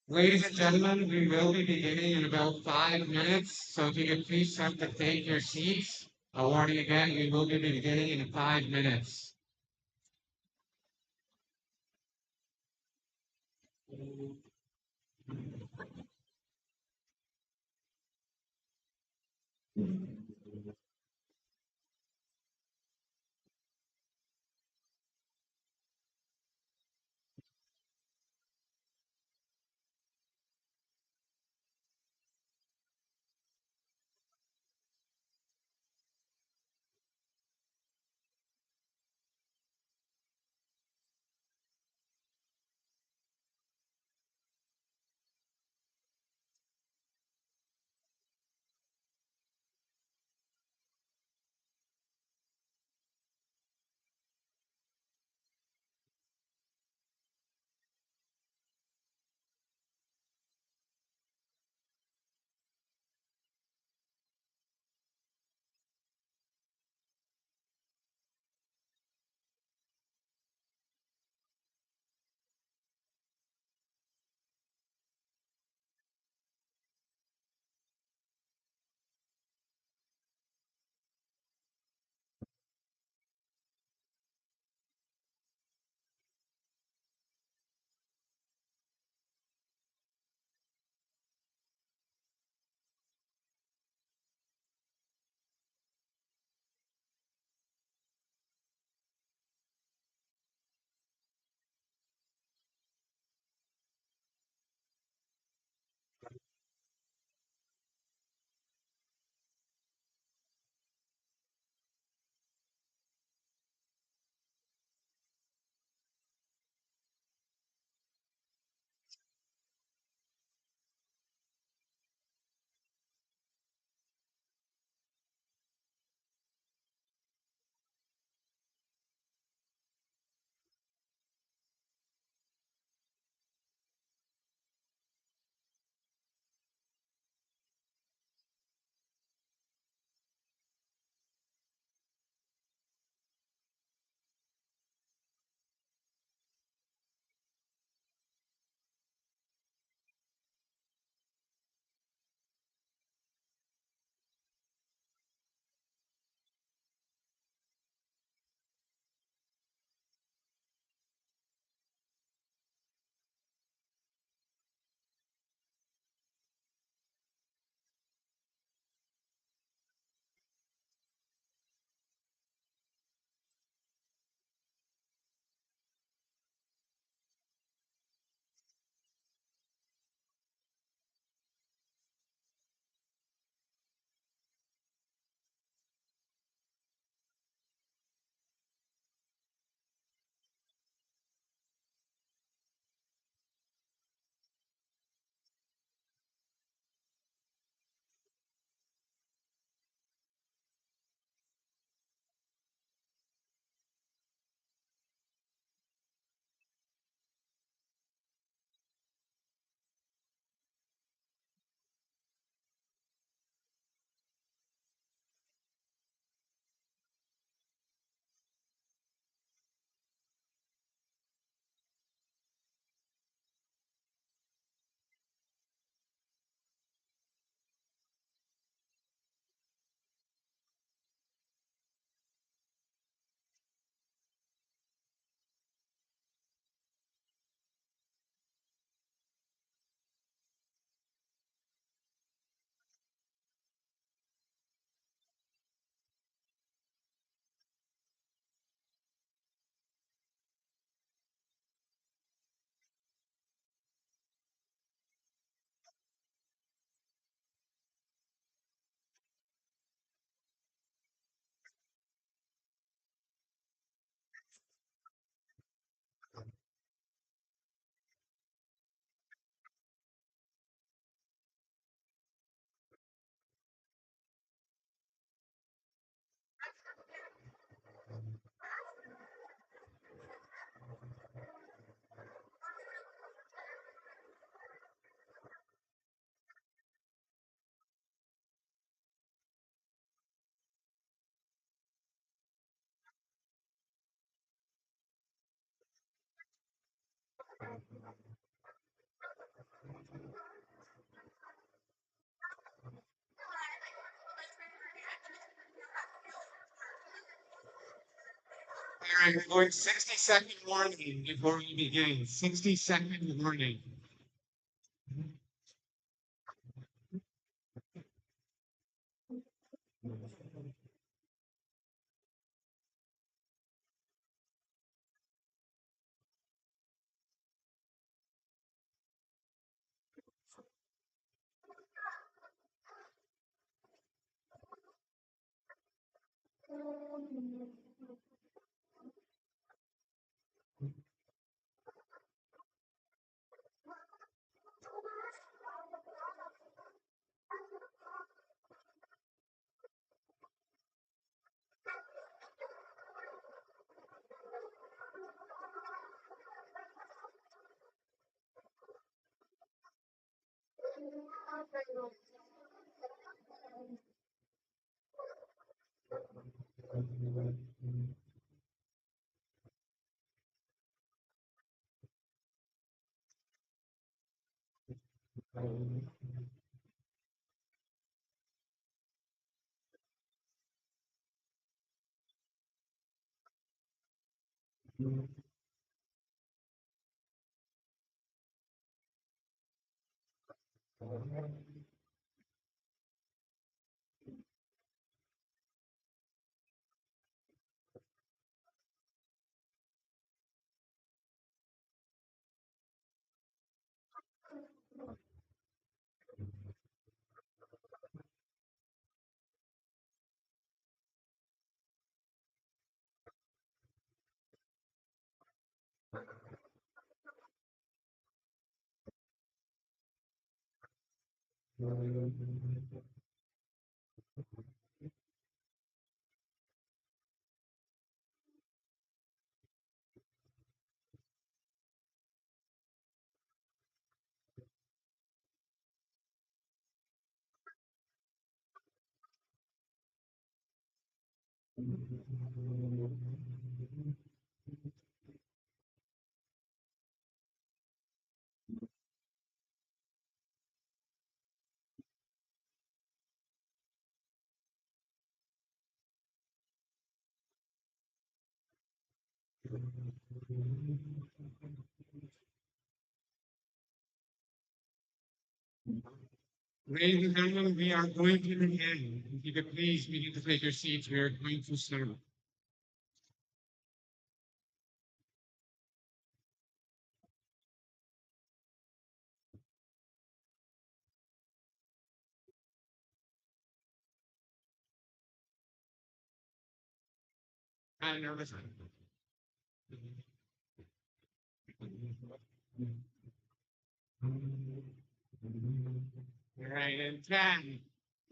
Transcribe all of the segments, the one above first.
Ladies and gentlemen, we will be beginning in about 5 minutes, so if you could please have to take your seats. A warning again, we will be beginning in 5 minutes. All right, we're going 60-second warning before we begin. 60-second warning. Ladies and gentlemen, we are going to begin. If you could please begin to take your seats, we are going to start. I'm nervous. All right, in 10,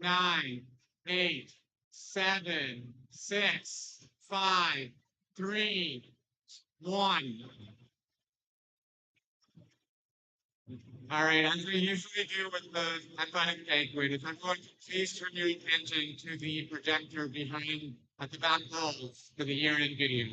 9, 8, 7, 6, 5, 3, 1. All right, as we usually do with the athletic banquet, if I'm going to please turn your attention to the projector behind at the back walls for the year-end video.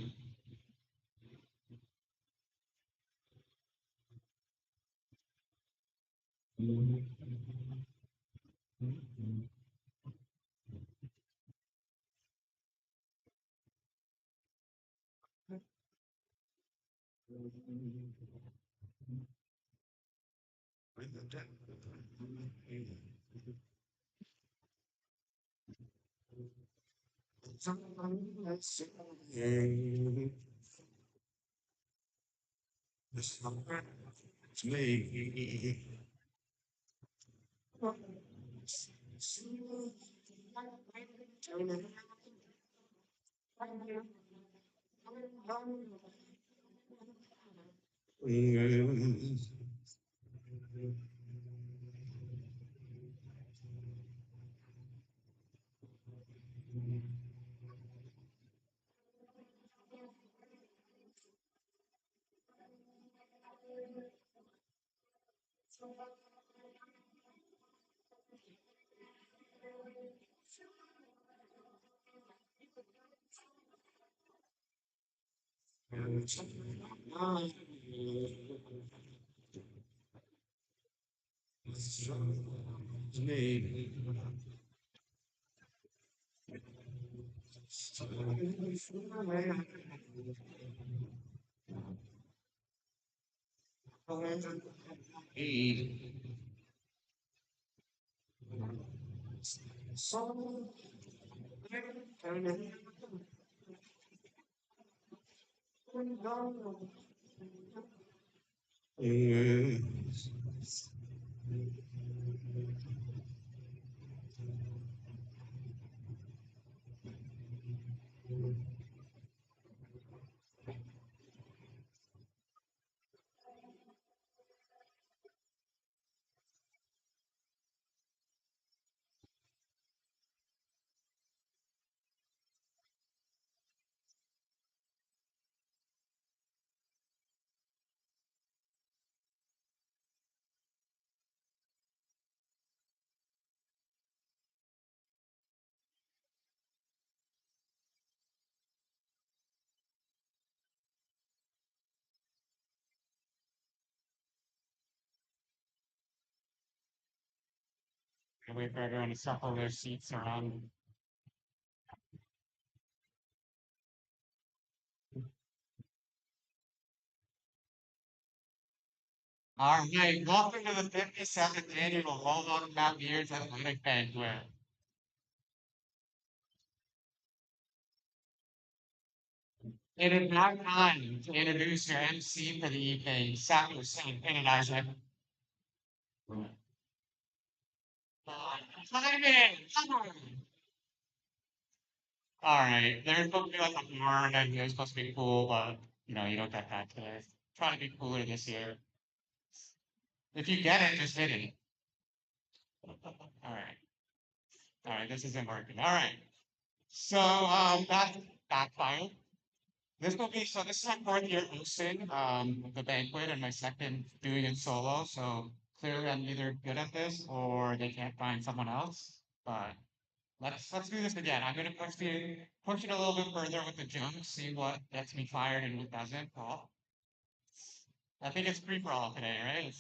And wait for everyone to shuffle their seats around. All right, welcome to the 57th annual Walmart Mountaineers Athletic Banquet. It is now time to introduce your MC for the evening, Samuel St. Paradise. Timing! Come on! All right, there's supposed to be like a barn and it's supposed to be cool, but you don't get that today. Try to be cooler this year. If you get it, just hit it. All right. All right, this isn't working. All right. So that backfired. This is my fourth year hosting the banquet and my second doing it solo. So clearly I'm either good at this or they can't find someone else. But let's do this again. I'm gonna push it a little bit further with the jump, see what gets me fired and what doesn't. Paul. I think it's free for all today, right?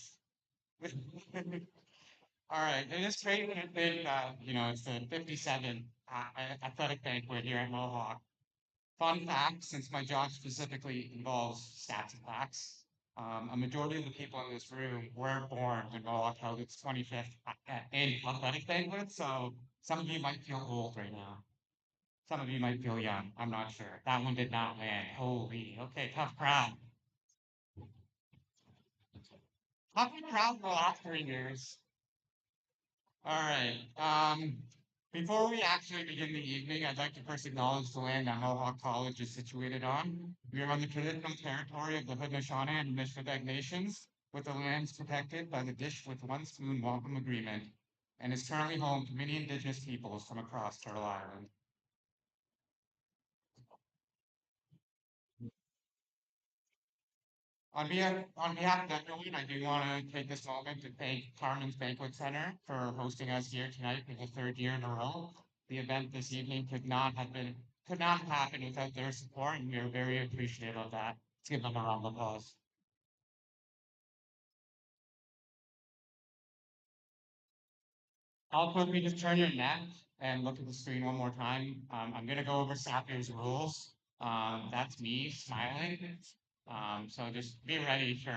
All right, it is great to think that it's the 57th athletic banquet here at Mohawk. Fun fact, since my job specifically involves stats and facts, a majority of the people in this room were born when Mohawk held its 25th annual athletic banquet, so some of you might feel old right now. Some of you might feel young. I'm not sure. That one did not land. Holy, okay, tough crowd. Tough crowd for the last 3 years. All right. Before we actually begin the evening, I'd like to first acknowledge the land that Mohawk College is situated on. We are on the traditional territory of the Haudenosaunee and Anishinaabeg Nations, with the lands protected by the Dish with One Spoon Wampum Agreement, and is currently home to many Indigenous peoples from across Turtle Island. On behalf of everyone, I do want to take this moment to thank Carmen's Banquet Center for hosting us here tonight for the third year in a row. The event this evening could not have happened without their support, and we are very appreciative of that. Let's give them a round of applause. Also, if we just turn your neck and look at the screen one more time, I'm gonna go over Sapier's rules. That's me smiling. So just be ready for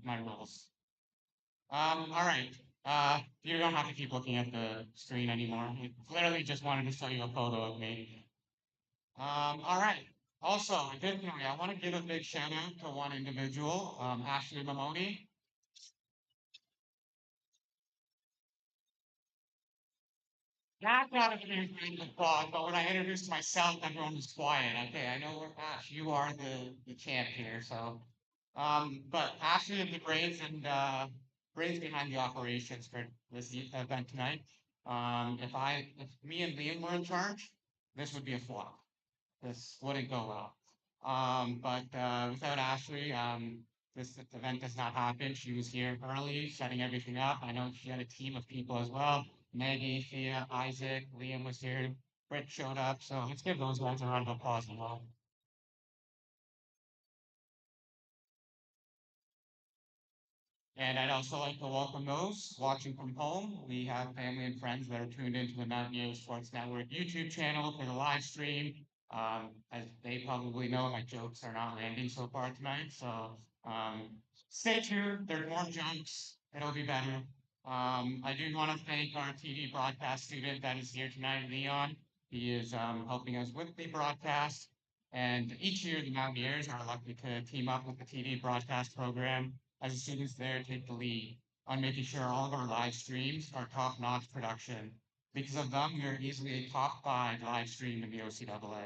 my rules. All right. You don't have to keep looking at the screen anymore. We literally just wanted to show you a photo of me. All right. Also, additionally, I want to give a big shout out to one individual, Ashley Mamoni. That's not a huge round of applause, but when I introduced myself, everyone was quiet. Okay, I know Ash, you are the champ here. So, but Ashley is the brains behind the operations for this event tonight. If me and Liam were in charge, this would be a flop. This wouldn't go well. But without Ashley, this event does not happen. She was here early, setting everything up. I know she had a team of people as well. Maggie, Thea, Isaac, Liam was here. Britt showed up. So let's give those guys a round of applause as well. And I'd also like to welcome those watching from home. We have family and friends that are tuned into the Mountaineers Sports Network YouTube channel for the live stream. As they probably know, my jokes are not landing so far tonight. So um, stay tuned. There's more jokes. It'll be better. I do want to thank our TV broadcast student that is here tonight, Leon. He is helping us with the broadcast. And each year, the Mountaineers are lucky to team up with the TV broadcast program as the students there take the lead on making sure all of our live streams are top-notch production. Because of them, we are easily a top 5 live stream in the OCAA.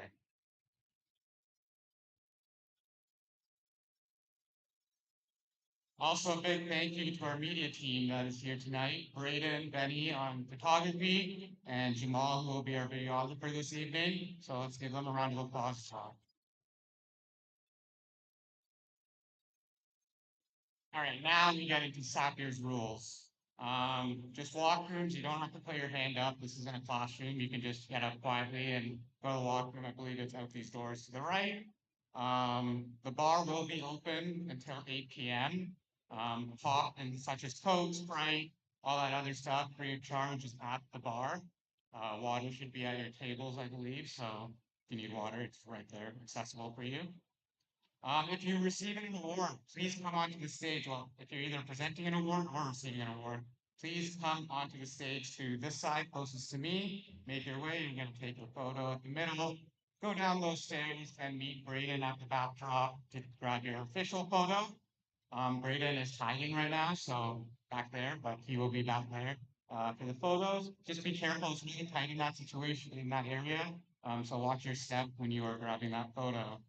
Also, a big thank you to our media team that is here tonight. Braden, Benny on photography, and Jamal, who will be our videographer this evening. So let's give them a round of applause. All right, now we get into Sapier's rules. Just walkrooms, you don't have to put your hand up. This isn't a classroom. You can just get up quietly and go to the walkroom. I believe it's out these doors to the right. The bar will be open until 8 p.m. Pop and such as Coke, Sprite, all that other stuff free of charge is at the bar. Water should be at your tables, I believe. So if you need water, it's right there, accessible for you. If you receive an award, please come onto the stage. Well, if you're either presenting an award or receiving an award, please come onto the stage to this side closest to me. Make your way. You're going to take a photo at the middle. Go down those stairs and meet Braden at the backdrop to grab your official photo. Braden is hiding right now, so back there, but he will be back there for the photos. Just be careful. It's really tight in that situation, in that area. So watch your step when you are grabbing that photo.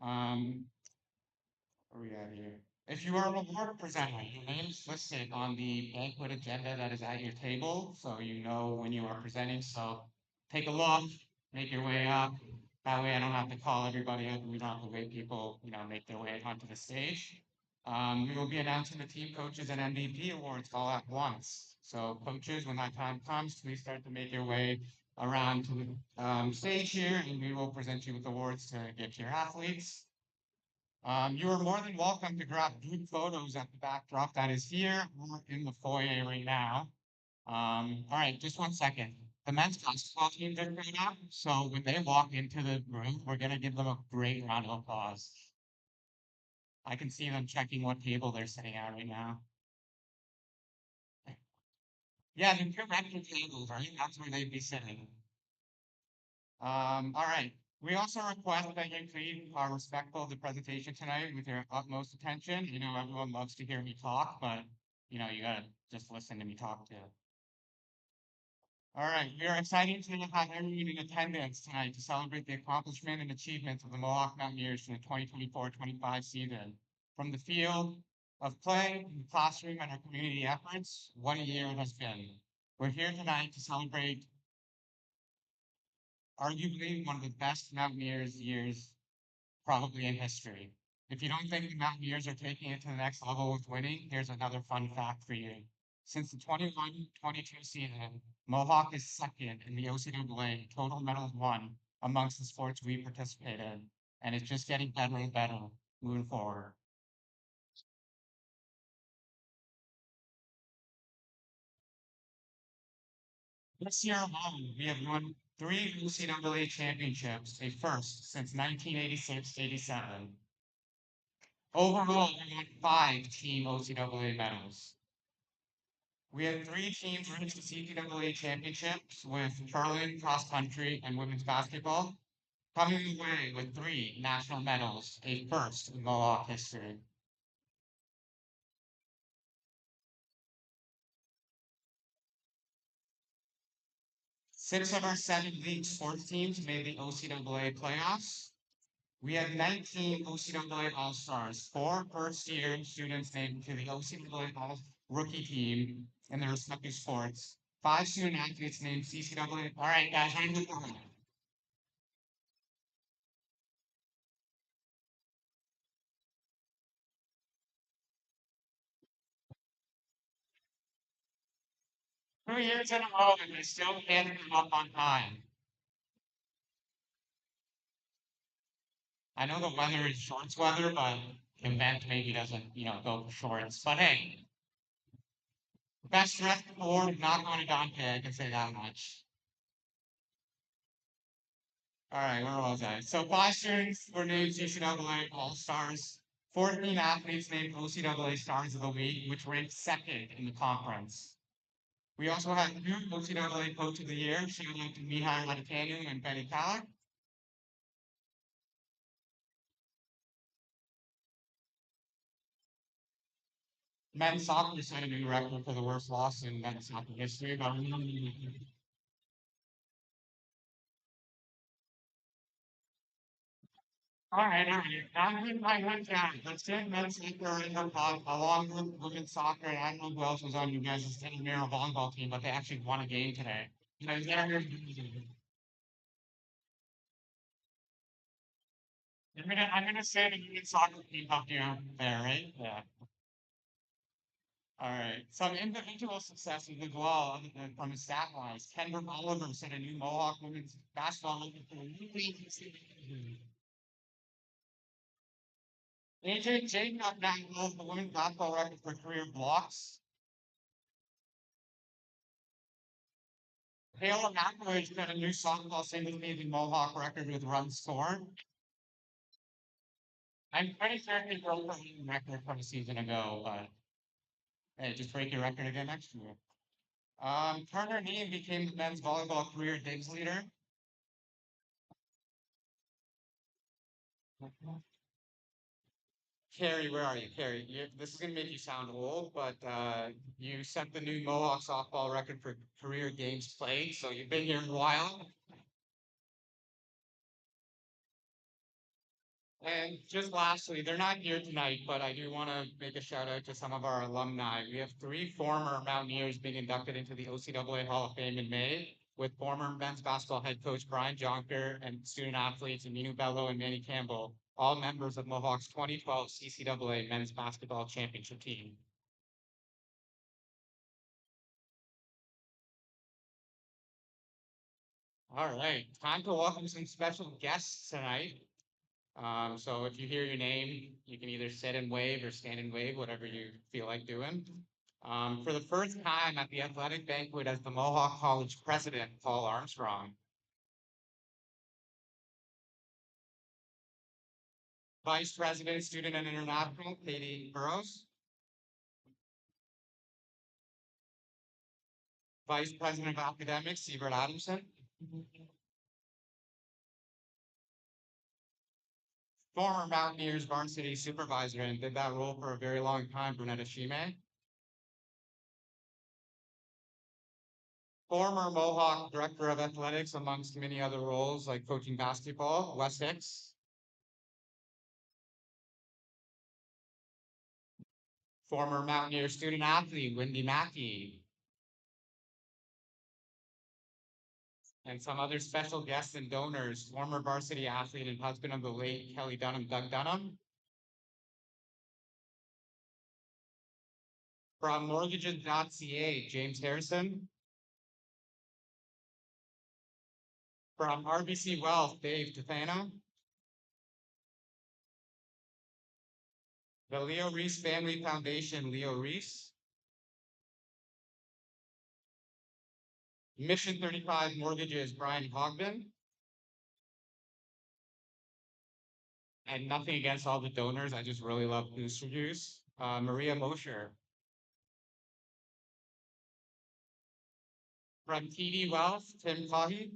Um, where we at here? If you are an award presenter, your name is listed on the banquet agenda that is at your table, so you know when you are presenting. So take a look, make your way up. That way I don't have to call everybody up and we don't have to wait people, make their way onto the stage. We will be announcing the team coaches and MVP awards all at once. So coaches, when that time comes, please start to make your way around to the stage here and we will present you with awards to give to your athletes. You are more than welcome to grab group photos at the backdrop that is here or in the foyer right now. All right, just 1 second. The men's basketball team just showed up, so when they walk into the room, we're gonna give them a great round of applause. I can see them checking what table they're sitting at right now. Yeah, the two extra tables, right? That's where they'd be sitting. All right. We also request that you please are respectful of the presentation tonight with your utmost attention. Everyone loves to hear me talk, but you gotta just listen to me talk too. All right, we are excited to have everyone in attendance tonight to celebrate the accomplishment and achievements of the Mohawk Mountaineers for the 2024-25 season. From the field of play, the classroom, and our community efforts, what a year it has been. We're here tonight to celebrate arguably one of the best Mountaineers years probably in history. If you don't think the Mountaineers are taking it to the next level with winning, here's another fun fact for you. Since the 21-22 season, Mohawk is second in the OCAA total medals won amongst the sports we participate in, and it's just getting better and better moving forward. This year alone, we have won 3 OCAA championships, a first since 1986-87. Overall, we won 5 team OCAA medals. We had 3 teams reach the CPAA championships with curling, cross country, and women's basketball, coming away with 3 national medals, a first in Mohawk history. 6 of our 7 league sports teams made the OCAA playoffs. We had 19 OCAA All-Stars, 4 first-year students named to the OCAA All-Rookie team in their respective sports, 5 student athletes named CCAA. All right, guys, ready to go. 2 years in a row, and they still can't come up on time. I know the weather is shorts weather, but event maybe doesn't, go for shorts. But hey, best dressed award not going to Dante, I can say that much. All right, where was I? So five students were named CCAA All-Stars. 14 athletes named OCAA Stars of the Week, which ranked second in the conference. We also had two OCAA Coach of the Year, shout out to Mihai Radicanu and Benny Kalik. Men's soccer set a new record for the worst loss in men's soccer history, but all right. Now in my rundown. Let's get men's soccer in the pod along with women's soccer. And I don't know who else was on you guys' Mirror volleyball team, but they actually won a game today. And I'm gonna say the women's soccer team helped you out there, right? Yeah. All right. Some individual successes as well, other than from his stat lines. Kendra Oliver set a new Mohawk women's basketball record for the AJ Jacob now holds the women's basketball record for career blocks. Taylor McElroy set a new softball single season Mohawk record with runs scored. I'm pretty sure he broke the record from a season ago, but hey, just break your record again next year. Turner Neem became the men's volleyball career digs leader. Carrie, where are you, Carrie? This is gonna make you sound old, but you set the new Mohawk softball record for career games played, so you've been here a while. And just lastly, they're not here tonight, but I do want to make a shout out to some of our alumni. We have three former Mountaineers being inducted into the OCAA Hall of Fame in May, with former men's basketball head coach Brian Jonker and student athletes Aminu Bello and Manny Campbell, all members of Mohawk's 2012 CCAA men's basketball championship team. All right, time to welcome some special guests tonight. So if you hear your name, you can either sit and wave or stand and wave, whatever you feel like doing. For the first time at the athletic banquet as the Mohawk College president, Paul Armstrong. Vice President, Student and International, Katie Burrows. Vice President of Academics, Siebert Adamson. Former Mountaineers varsity supervisor and did that role for a very long time, Brunetta Shime. Former Mohawk Director of Athletics, amongst many other roles like coaching basketball, Wes Hicks. Former Mountaineer student athlete, Wendy Mackey. And some other special guests and donors, former varsity athlete and husband of the late Kelly Dunham, Doug Dunham. From mortgages.ca, James Harrison. From RBC Wealth, Dave Tefano. The Leo Reese Family Foundation, Leo Reese. Mission 35 Mortgages, Brian Hogben. And nothing against all the donors, I just really love Booster Juice. Maria Mosher. From TD Wealth, Tim Fahy.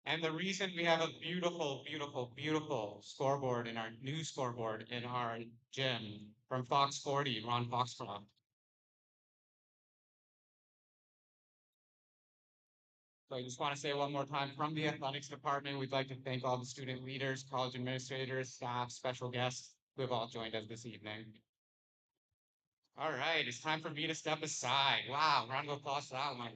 And the reason we have a beautiful, beautiful, beautiful scoreboard in our new scoreboard in our gym from Fox 40, Ron Foxcroft. So I just want to say one more time from the athletics department, we'd like to thank all the student leaders, college administrators, staff, special guests who have all joined us this evening. All right, it's time for me to step aside. Wow, round of applause for that one.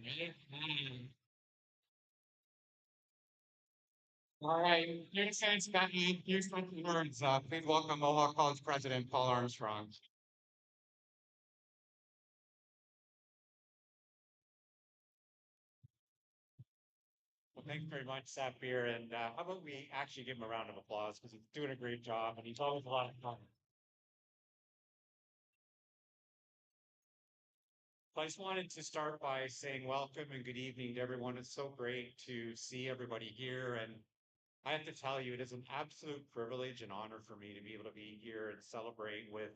All right, here stands Bentley. Here's some words. Please welcome Mohawk College President Paul Armstrong. Thanks very much, Sapir. And how about we actually give him a round of applause because he's doing a great job and he's always a lot of fun. I just wanted to start by saying welcome and good evening to everyone. It's so great to see everybody here. And I have to tell you, it is an absolute privilege and honor for me to be able to be here and celebrate with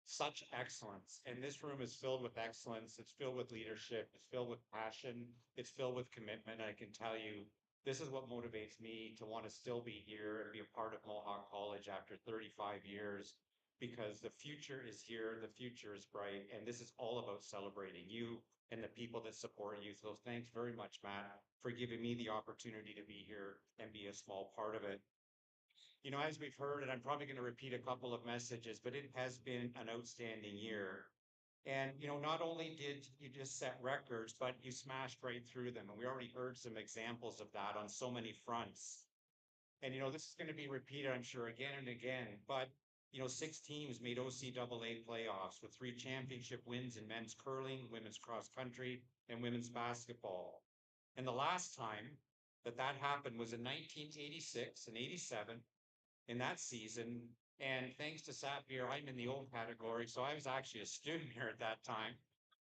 such excellence. And this room is filled with excellence. It's filled with leadership. It's filled with passion. It's filled with commitment. I can tell you, this is what motivates me to want to still be here and be a part of Mohawk College after 35 years because the future is here. The future is bright. And this is all about celebrating you and the people that support you. So thanks very much, Matt, for giving me the opportunity to be here and be a small part of it. You know, as we've heard, and I'm probably going to repeat a couple of messages, but it has been an outstanding year. And, you know, not only did you just set records, but you smashed right through them. And we already heard some examples of that on so many fronts. And, you know, this is going to be repeated, I'm sure, again and again. But, you know, six teams made OCAA playoffs with three championship wins in men's curling, women's cross country, and women's basketball. And the last time that that happened was in 1986 and 87 in that season. And thanks to Sapir, I'm in the old category. So I was actually a student here at that time.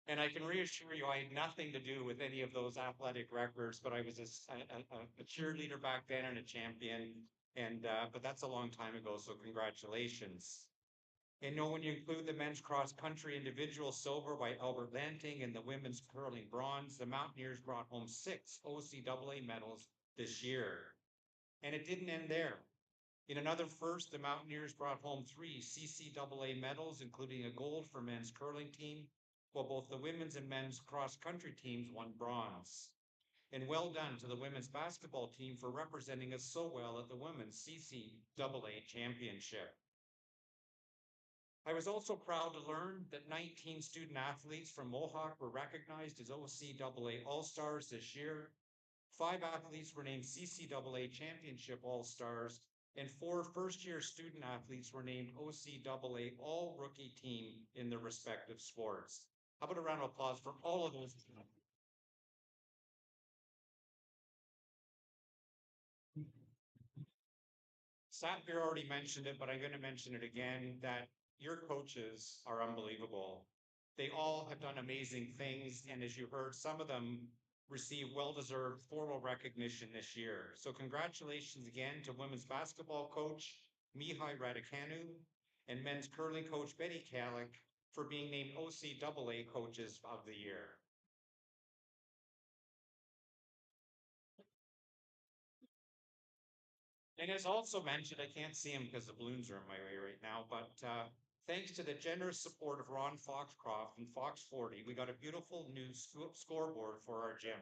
And I can reassure you, I had nothing to do with any of those athletic records, but I was a cheerleader back then and a champion. And, but that's a long time ago. So congratulations. And know when you include the men's cross country individual silver by Albert Lanting and the women's curling bronze, the Mountaineers brought home six OCAA medals this year. And it didn't end there. In another first, the Mountaineers brought home three CCAA medals, including a gold for men's curling team, while both the women's and men's cross country teams won bronze. And well done to the women's basketball team for representing us so well at the women's CCAA championship. I was also proud to learn that 19 student athletes from Mohawk were recognized as OCAA All Stars this year. Five athletes were named CCAA Championship All Stars, and four first year student athletes were named OCAA All Rookie Team in their respective sports. How about a round of applause for all of those? Satveer already mentioned it, but I'm going to mention it again that your coaches are unbelievable. They all have done amazing things. And as you heard, some of them received well deserved formal recognition this year. So, congratulations again to women's basketball coach Mihai Radicanu and men's curling coach Betty Kalik for being named OCAA coaches of the year. And as also mentioned, I can't see him because the balloons are in my way right now, but thanks to the generous support of Ron Foxcroft and Fox 40, we got a beautiful new scoreboard for our gym.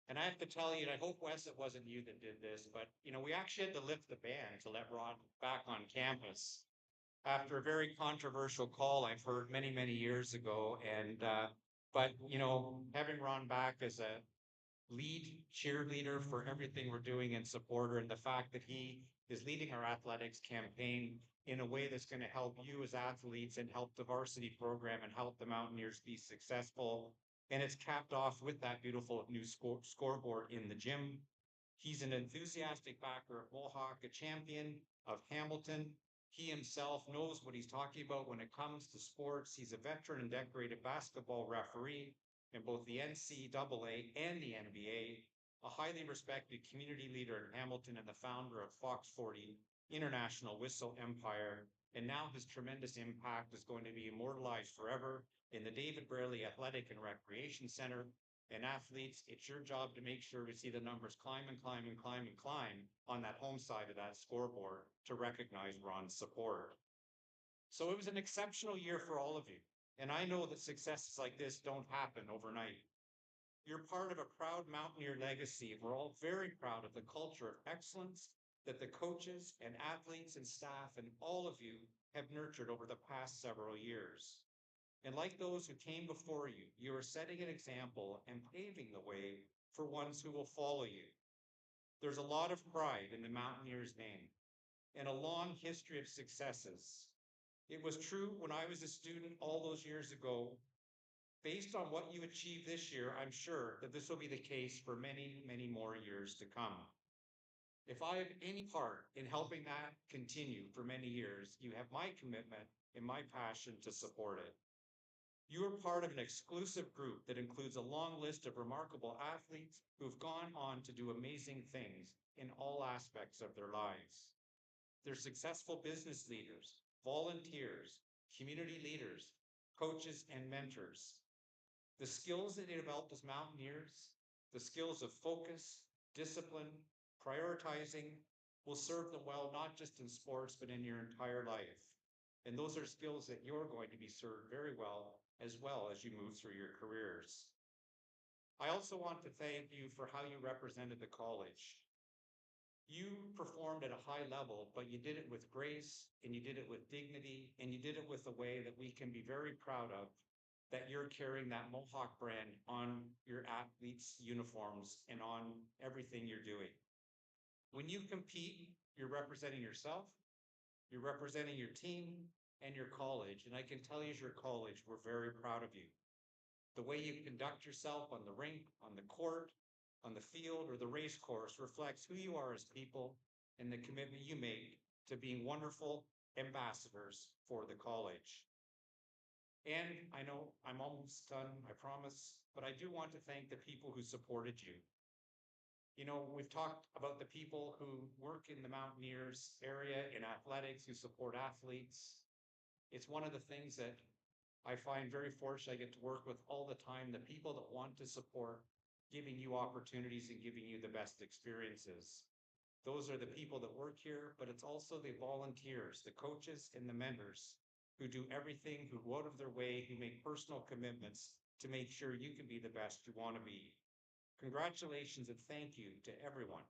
And I have to tell you, and I hope, Wes, it wasn't you that did this, but you know, we actually had to lift the ban to let Ron back on campus after a very controversial call I've heard many, many years ago. And but you know, having Ron back as a lead cheerleader for everything we're doing and supporter, and the fact that he is leading our athletics campaign in a way that's going to help you as athletes and help the varsity program and help the Mountaineers be successful. And it's capped off with that beautiful new scoreboard in the gym. He's an enthusiastic backer of Mohawk, a champion of Hamilton. He himself knows what he's talking about when it comes to sports. He's a veteran and decorated basketball referee in both the NCAA and the NBA, a highly respected community leader in Hamilton and the founder of Fox 40 International Whistle Empire. And now his tremendous impact is going to be immortalized forever in the David Braley Athletic and Recreation Center. And athletes, it's your job to make sure we see the numbers climb and climb and climb and climb on that home side of that scoreboard to recognize Ron's support. So it was an exceptional year for all of you. And I know that successes like this don't happen overnight. You're part of a proud Mountaineer legacy. We're all very proud of the culture of excellence that the coaches and athletes and staff and all of you have nurtured over the past several years. And like those who came before you, you are setting an example and paving the way for ones who will follow you. There's a lot of pride in the Mountaineers' name and a long history of successes. It was true when I was a student all those years ago Based on what you achieve this year, I'm sure that this will be the case for many, many more years to come. If I have any part in helping that continue for many years, you have my commitment and my passion to support it. You are part of an exclusive group that includes a long list of remarkable athletes who have gone on to do amazing things in all aspects of their lives. They're successful business leaders, volunteers, community leaders, coaches, and mentors. The skills that they developed as mountaineers, the skills of focus, discipline, prioritizing, will serve them well, not just in sports, but in your entire life. And those are skills that you're going to be served very well as you move through your careers. I also want to thank you for how you represented the college. You performed at a high level, but you did it with grace and you did it with dignity and you did it with a way that we can be very proud of, that you're carrying that Mohawk brand on your athletes' uniforms and on everything you're doing. When you compete, you're representing yourself, you're representing your team and your college. And I can tell you, as your college, we're very proud of you. The way you conduct yourself on the rink, on the court, on the field, or the race course reflects who you are as people and the commitment you make to being wonderful ambassadors for the college. And I know I'm almost done, I promise, but I do want to thank the people who supported you. You know, we've talked about the people who work in the Mountaineers area in athletics, who support athletes. It's one of the things that I find very fortunate I get to work with all the time, the people that want to support giving you opportunities and giving you the best experiences. Those are the people that work here, but it's also the volunteers, the coaches and the mentors who do everything, who go out of their way, who make personal commitments to make sure you can be the best you want to be. Congratulations and thank you to everyone.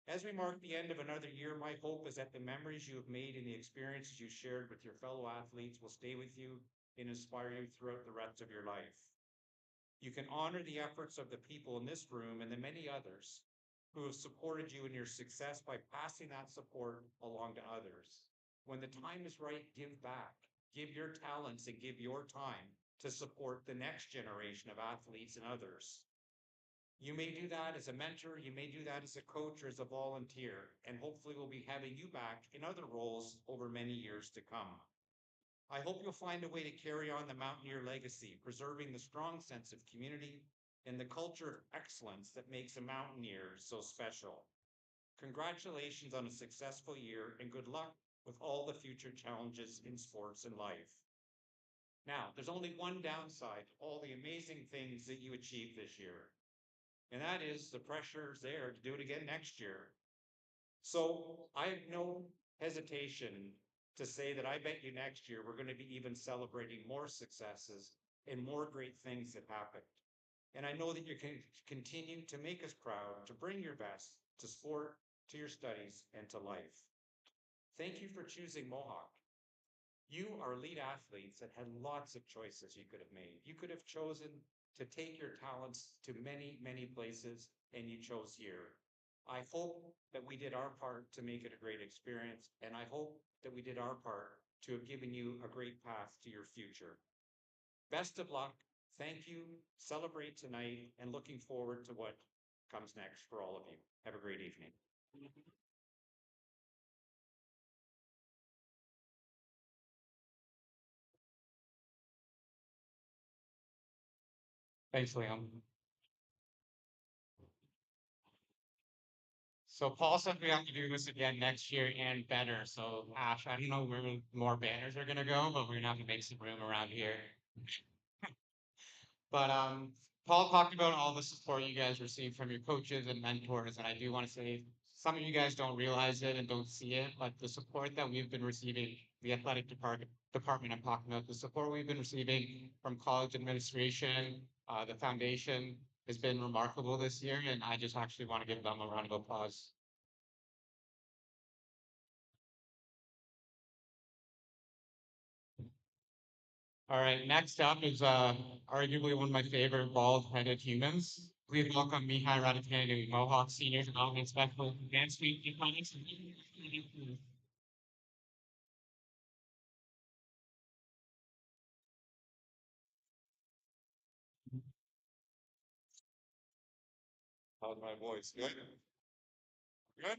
As we mark the end of another year, my hope is that the memories you have made and the experiences you shared with your fellow athletes will stay with you and inspire you throughout the rest of your life. You can honor the efforts of the people in this room and the many others who have supported you in your success by passing that support along to others. When the time is right, give back, give your talents and give your time to support the next generation of athletes and others. You may do that as a mentor, you may do that as a coach or as a volunteer, and hopefully we'll be having you back in other roles over many years to come. I hope you'll find a way to carry on the Mountaineer legacy, preserving the strong sense of community and the culture of excellence that makes a Mountaineer so special. Congratulations on a successful year and good luck with all the future challenges in sports and life. Now, there's only one downside to all the amazing things that you achieved this year, and that is the pressure is there to do it again next year. So I have no hesitation to say that I bet you next year we're going to be even celebrating more successes and more great things that happened. And I know that you can continue to make us proud, to bring your best to sport, to your studies, and to life. Thank you for choosing Mohawk. You are elite athletes that had lots of choices you could have made. You could have chosen to take your talents to many, many places, and you chose here. I hope that we did our part to make it a great experience, and I hope that we did our part to have given you a great path to your future. Best of luck. Thank you. Celebrate tonight, and looking forward to what comes next for all of you. Have a great evening. Thanks, Liam. So Paul said we have to do this again next year and better. So Ash, I don't know where more banners are gonna go, but we're gonna have to make some room around here. But Paul talked about all the support you guys receive from your coaches and mentors, and I do want to say some of you guys don't realize it and don't see it, but the support that we've been receiving, the athletic department I'm talking about, the support we've been receiving from college administration, the foundation has been remarkable this year, and I just actually want to give them a round of applause. All right, next up is arguably one of my favorite bald-headed humans. Please welcome Mihai Raducanu, Mohawk Senior Development Specialist, Advanced Street Economics. How's my voice? Good? Good?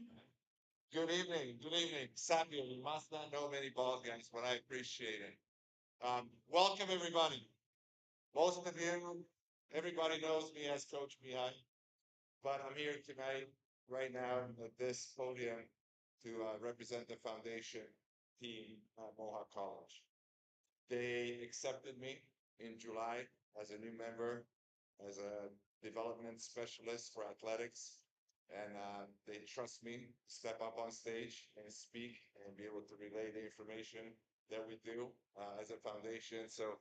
Good evening. Good evening. Samuel, you must not know many ball guys, but I appreciate it. Welcome, everybody. Most of you, everybody knows me as Coach Mihai, but I'm here tonight, right now, at this podium to represent the foundation team at Mohawk College. They accepted me in July as a new member, as a development specialist for athletics. And they trust me to step up on stage and speak and be able to relay the information that we do as a foundation. So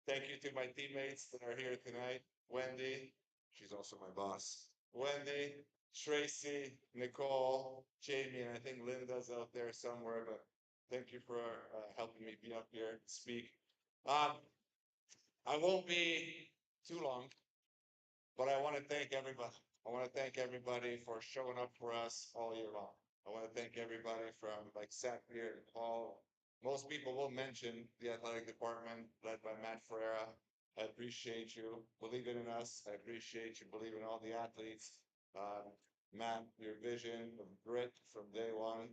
thank you to my teammates that are here tonight. Wendy, she's also my boss. Wendy, Tracy, Nicole, Jamie, and I think Linda's out there somewhere, but thank you for helping me be up here and speak. Um, I won't be too long, but I want to thank everybody. I want to thank everybody for showing up for us all year long. I want to thank everybody from like Seth here and Paul. Most people will mention the athletic department led by Matt Ferreira. I appreciate you believing in us. I appreciate you believing in all the athletes. Matt, your vision of grit from day one,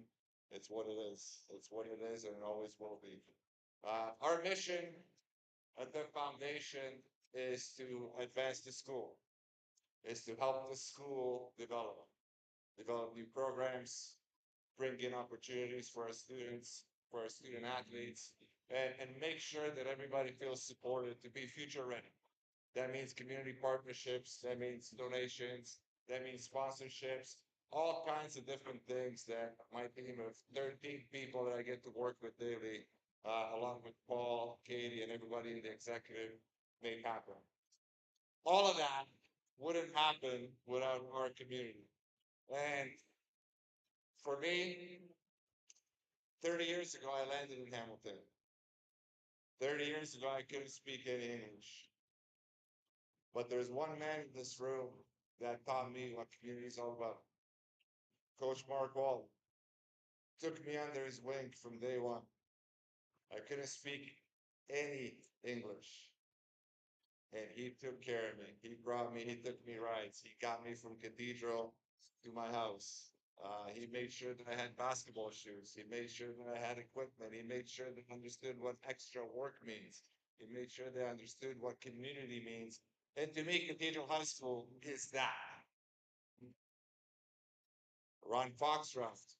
it's what it is. It's what it is and it always will be. Our mission at the foundation is to advance the school, is to help the school develop new programs, bring in opportunities for our students, for our student athletes, and make sure that everybody feels supported to be future ready. That means community partnerships, that means donations, that means sponsorships, all kinds of different things that my team of 13 people that I get to work with daily, along with Paul, Katie, and everybody in the executive, make happen. All of that wouldn't happen without our community. And for me, 30 years ago, I landed in Hamilton. 30 years ago, I couldn't speak any English. But there's one man in this room that taught me what community is all about. Coach Mark Wall took me under his wing from day one. I couldn't speak any English. And he took care of me. He brought me, he took me rides. He got me from Cathedral to my house. He made sure that I had basketball shoes. He made sure that I had equipment. He made sure that I understood what extra work means. He made sure that I understood what community means. And to me, Cathedral High School is that. Ron Foxcroft,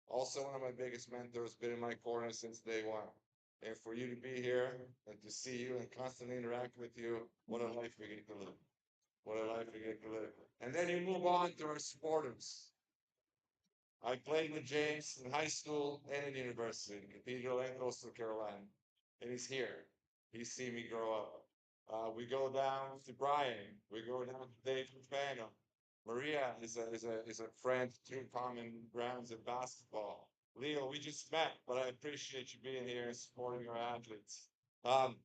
also one of my biggest mentors, been in my corner since day one. And for you to be here and to see you and constantly interact with you, what a life we get to live. What a life we get to live. And then you move on to our supporters. I played with James in high school and in university, in Cathedral and Coastal Carolina. And he's here. He's seen me grow up. We go down to Brian. We go down to Dave Fano. Maria is a friend through common grounds of basketball. Leo, we just met, but I appreciate you being here and supporting our athletes. Um,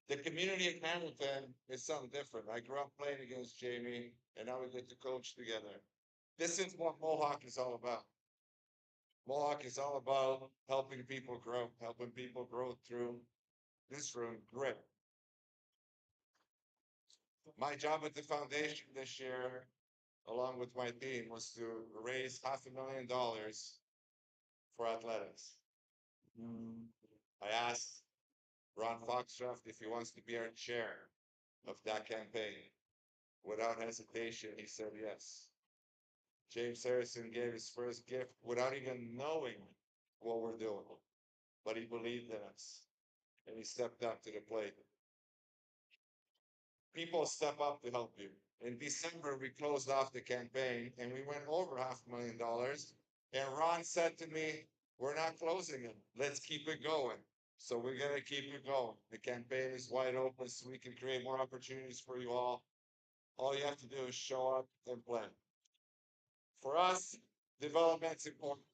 the community of Hamilton is something different. I grew up playing against Jamie, and now we get to coach together. This is what Mohawk is all about. Mohawk is all about helping people grow through this room grit. My job at the foundation this year, along with my team, was to raise $500,000 for athletics. I asked Ron Foxcroft if he wants to be our chair of that campaign. Without hesitation, he said yes. James Harrison gave his first gift without even knowing what we're doing, but he believed in us and he stepped up to the plate. People step up to help you. In December, we closed off the campaign and we went over $500,000. And Ron said to me, we're not closing it. Let's keep it going. So we're going to keep it going. The campaign is wide open so we can create more opportunities for you all. All you have to do is show up and play. For us, development's important.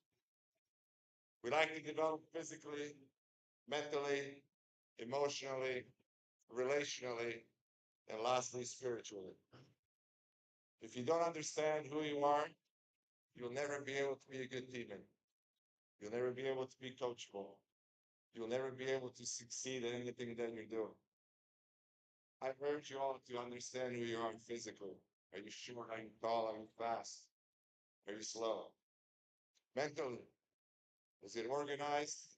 We like to develop physically, mentally, emotionally, relationally, and lastly, spiritually. If you don't understand who you are, you'll never be able to be a good teammate. You'll never be able to be coachable. You'll never be able to succeed in anything that you're doing. I urge you all to understand who you are physically. Are you short? Are you tall? Are you fast? Are you slow? Mentally, is it organized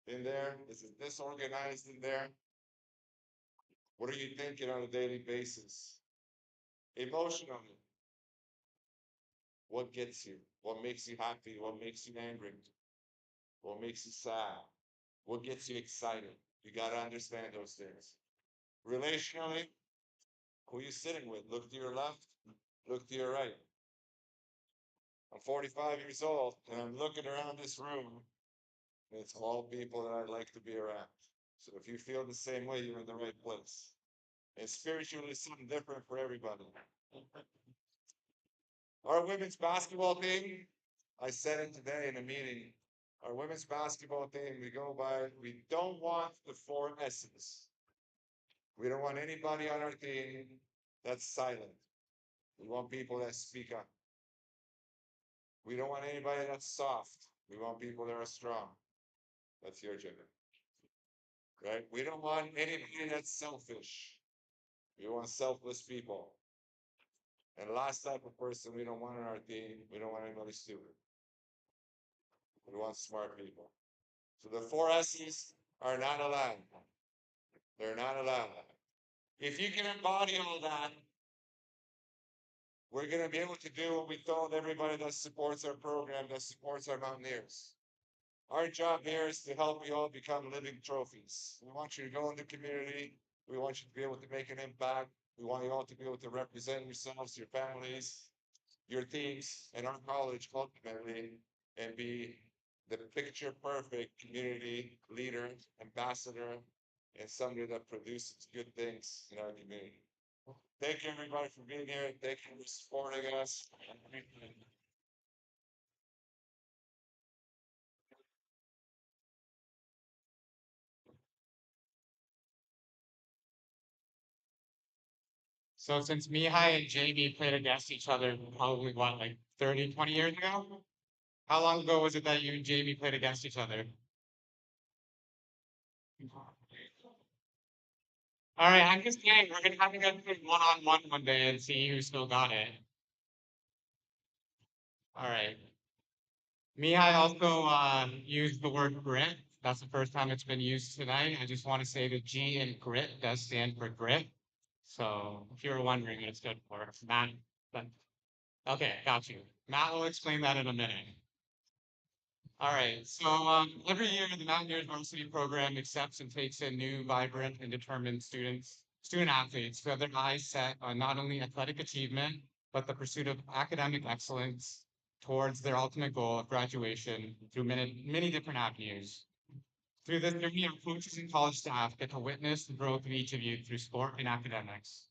in there? Is it disorganized in there? What are you thinking on a daily basis? Emotionally, what gets you? What makes you happy? What makes you angry? What makes you sad? What gets you excited? You got to understand those things. Relationally, who you sitting with? Look to your left, look to your right. I'm 45 years old and I'm looking around this room and it's all people that I'd like to be around. So if you feel the same way, you're in the right place. And spiritually, it's something different for everybody. Our women's basketball team, I said it today in a meeting. Our women's basketball team, we don't want the four S's. We don't want anybody on our team that's silent. We want people that speak up. We don't want anybody that's soft. We want people that are strong. That's your gender, right? We don't want anybody that's selfish. We want selfless people. And last type of person we don't want on our team, we don't want anybody stupid. We want smart people. So the four S's are not allowed. They're not allowed. If you can embody all that, we're going to be able to do what we told everybody that supports our program, that supports our Mountaineers. Our job here is to help you all become living trophies. We want you to go in the community. We want you to be able to make an impact. We want you all to be able to represent yourselves, your families, your teams, and our college ultimately, and be the picture perfect community leader, ambassador, and somebody that produces good things in our community. Thank you, everybody, for being here. Thank you for supporting us. So since Mihai and Jamie played against each other probably what, like 30, 20 years ago? How long ago was it that you and Jamie played against each other? All right, I'm just saying we're gonna have to go play one day and see who still got it. All right. Mihai also used the word grit. That's the first time it's been used tonight. I just want to say that G in grit does stand for grit. So if you were wondering what it stood for, Matt. But okay, got you. Matt will explain that in a minute. All right. So every year, the Mountaineers varsity program accepts and takes in new, vibrant, and determined student athletes who have their eyes set on not only athletic achievement, but the pursuit of academic excellence towards their ultimate goal of graduation through many different avenues. Through this journey, our coaches and college staff get to witness the growth of each of you through sport and academics.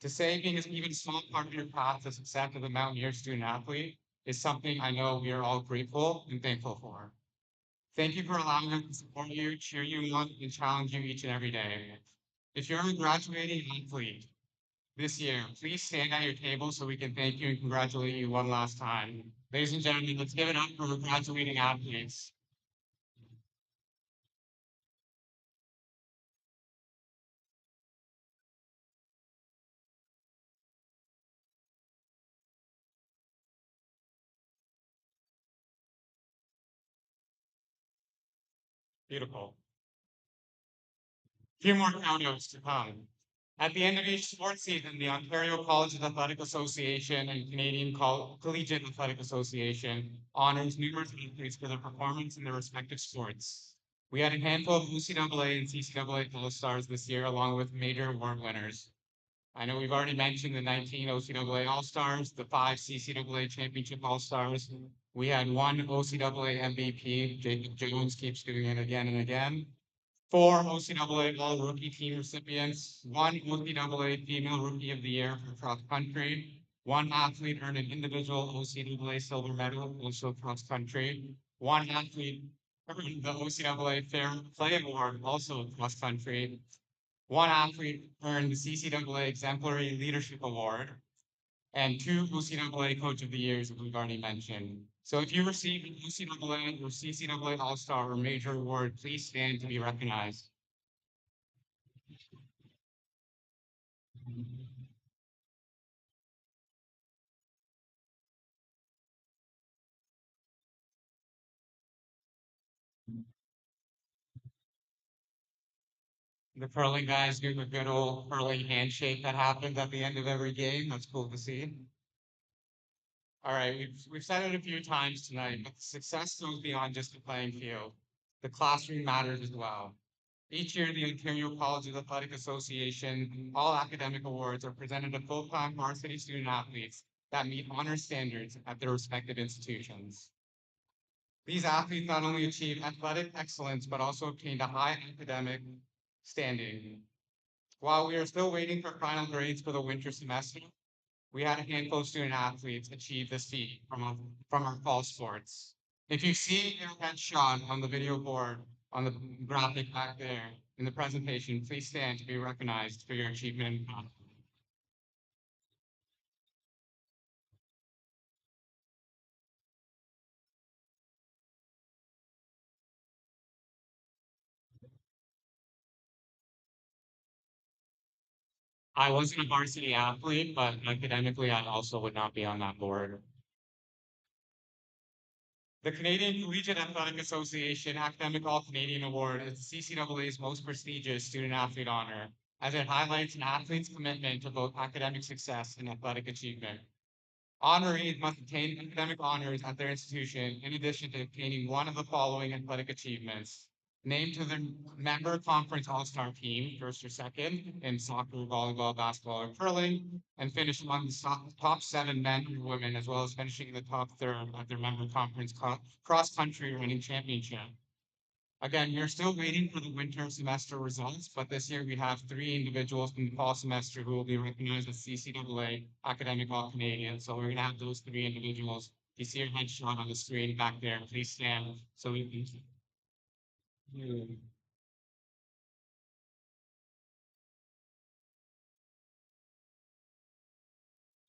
To say being an even small part of your path to success as a Mountaineer student athlete is something I know we are all grateful and thankful for. Thank you for allowing us to support you, cheer you on, and challenge you each and every day. If you're a graduating athlete this year, please stand at your table so we can thank you and congratulate you one last time. Ladies and gentlemen, let's give it up for our graduating athletes. Beautiful. Few more countouts to come. At the end of each sports season, the Ontario Colleges Athletic Association and Canadian Collegiate Athletic Association honors numerous athletes for their performance in their respective sports. We had a handful of OCAA and CCAA All-Stars this year, along with major award winners. I know we've already mentioned the 19 OCAA All-Stars, the 5 CCAA Championship All-Stars. We had one OCAA MVP, Jacob Jones keeps doing it again and again. 4 OCAA All-Rookie Team recipients, 1 OCAA Female Rookie of the Year for cross country, 1 athlete earned an individual OCAA silver medal, also cross country, 1 athlete earned the OCAA Fair Play Award, also cross country, 1 athlete earned the CCAA Exemplary Leadership Award, and 2 OCAA Coach of the Years, as we've already mentioned. So if you receive an OCAA or CCAA All-Star or major award, please stand to be recognized. The curling guys do the good old curling handshake that happens at the end of every game. That's cool to see. All right, we've said it a few times tonight, but success goes beyond just the playing field. The classroom matters as well. Each year, the Ontario Colleges Athletic Association All Academic Awards are presented to full-time varsity student athletes that meet honor standards at their respective institutions. These athletes not only achieved athletic excellence, but also obtained a high academic standing. While we are still waiting for final grades for the winter semester, we had a handful of student athletes achieve this feat from our fall sports. If you see your headshot on the video board, on the graphic back there in the presentation, please stand to be recognized for your achievement. I wasn't a varsity athlete, but academically, I also would not be on that board. The Canadian Collegiate Athletic Association Academic All-Canadian Award is the CCAA's most prestigious student athlete honor, as it highlights an athlete's commitment to both academic success and athletic achievement. Honorees must obtain academic honors at their institution in addition to obtaining one of the following athletic achievements. Named to the member conference all-star team, first or second, in soccer, volleyball, basketball, or curling, and finish among the top seven men and women, as well as finishing in the top third at their member conference cross-country running championship. Again, we're still waiting for the winter semester results, but this year we have three individuals from the fall semester who will be recognized as CCAA Academic All Canadian. So we're going to have those three individuals. You see your headshot on the screen back there. Please stand so we can.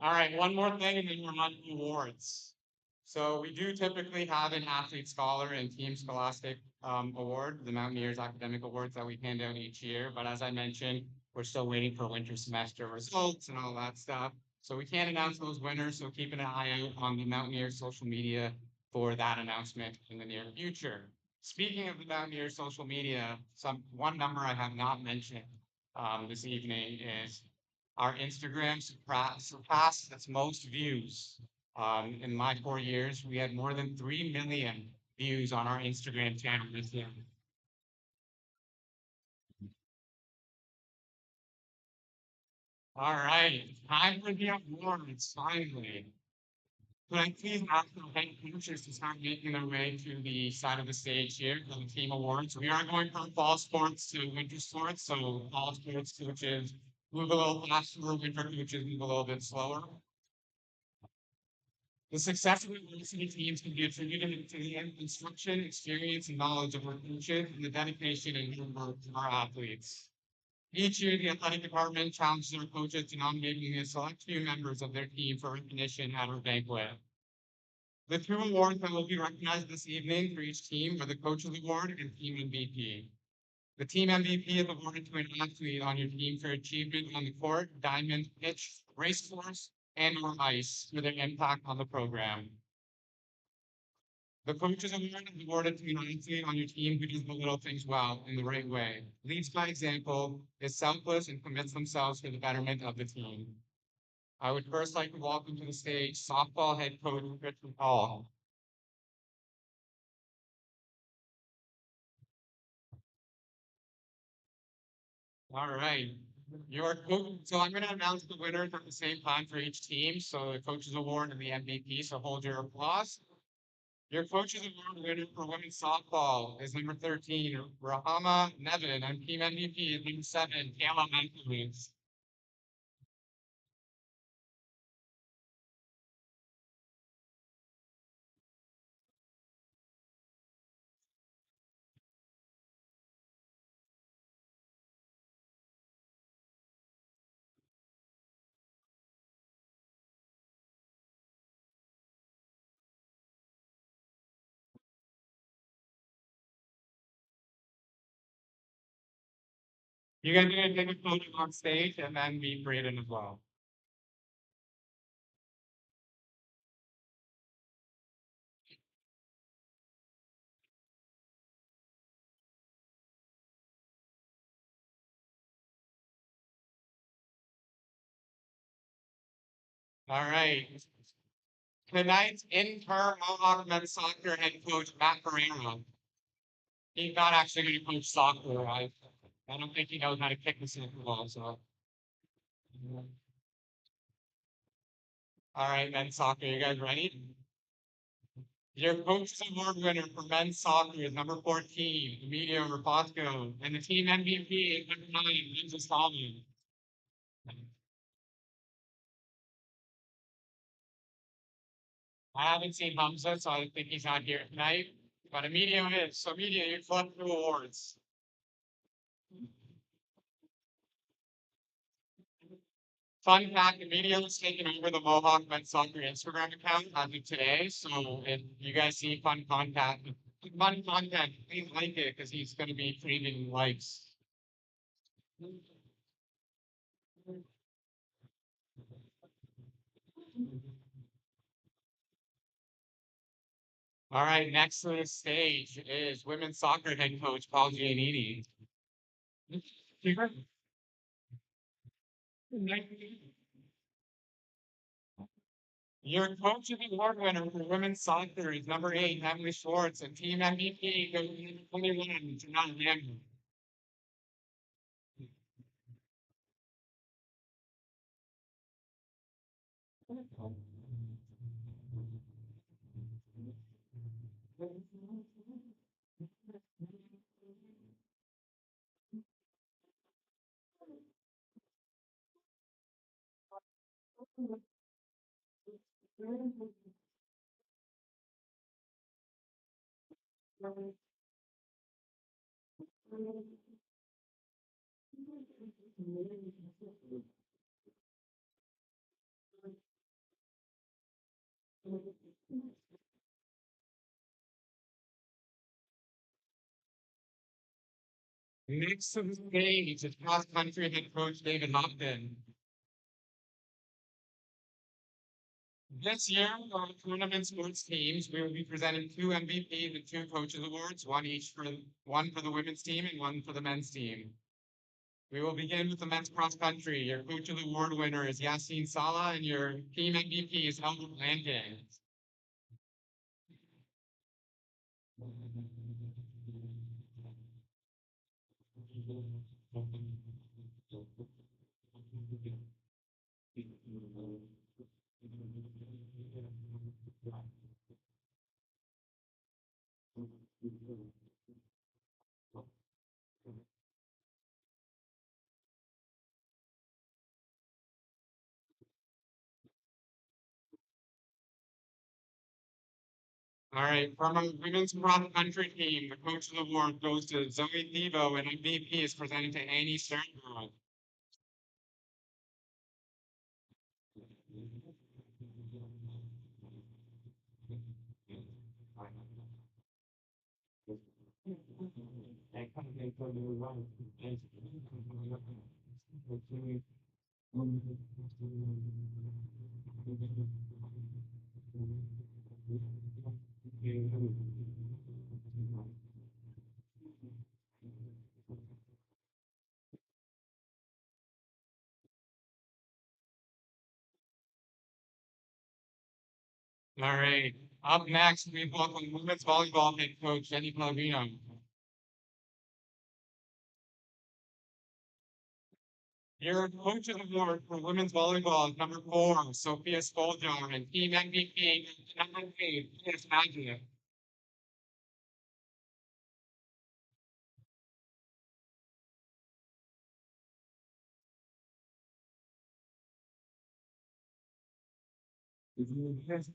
All right, one more thing, and then we're on to awards. So we do typically have an athlete scholar and team scholastic award, the Mountaineers Academic Awards that we hand out each year. But as I mentioned, we're still waiting for winter semester results and all that stuff. So we can't announce those winners. So keep an eye out on the Mountaineers social media for that announcement in the near future. Speaking of the Mountaineers social media, one number I have not mentioned this evening is our Instagram surpassed its most views. In my 4 years, we had more than 3 million views on our Instagram channel this year. All right, time for the awards, finally. Could I please ask the head coaches to start making their way to the side of the stage here for the team awards? We are going from fall sports to winter sports, so fall sports coaches move a little faster, winter coaches move a little bit slower. The success of the varsity teams can be attributed to the instruction, experience, and knowledge of our coaches and the dedication and hard work of our athletes. Each year, the athletic department challenges our coaches to nominate a select few members of their team for recognition at our banquet. The two awards that will be recognized this evening for each team are the Coaches Award and Team MVP. The team MVP is awarded to an athlete on your team for achievement on the court, diamond, pitch, race course, and or ice for their impact on the program. The Coaches Award is awarded to an athlete on your team who does the little things well in the right way, leads by example, is selfless, and commits themselves for the betterment of the team. I would first like to welcome to the stage softball head coach Richard Paul. All right. Your coach, so I'm going to announce the winners at the same time for each team. So the coaches award and the MVP. So hold your applause. Your coaches award winner for women's softball is number 13, Rahama Nevin, and team MVP is number 7, Kayla Matthews. You guys are going to take a photo on stage and then meet Braden as well. All right. Tonight's interim Mohawk men's soccer head coach, Matt Pereira. He's not actually going to coach soccer. I don't think he knows how to kick the soccer ball. So, all right, men's soccer. You guys ready? Your coach's award winner for men's soccer is number 14, Emilio Rapasco, and the team MVP is number 9, Lindsay Stallman. I haven't seen Hamza, so I think he's not here tonight. But Emilio is. So Emilio, you flip through awards. Fun fact, Emilio has taken over the Mohawk men's soccer Instagram account as of today. So if you guys see fun content, please like it because he's going to be creating likes. All right, next to the stage is women's soccer head coach Paul Giannini. Your coach of the award winner for women's soccer is number 8, Emily Schwartz, and team MVP goes to number 21, Janelle Hammond. Next to the stage is cross country head coach David Hopton. This year, our tournament sports teams, we will be presenting 2 MVPs and 2 coaches awards, one for the women's team and one for the men's team. We will begin with the men's cross country. Your coach of the award winner is Yassine Salah, and your team MVP is Albert Landing. All right, from our women's cross country team, the coach of the award goes to Zoe Thibault, and MVP is presented to Annie Sternberg. All right, up next, we welcome women's volleyball head coach Jenny Pellegrino. Your coach of the award for women's volleyball is number 4, Sophia Spoljar, and team MVP is number 8, P.S. Magic. Next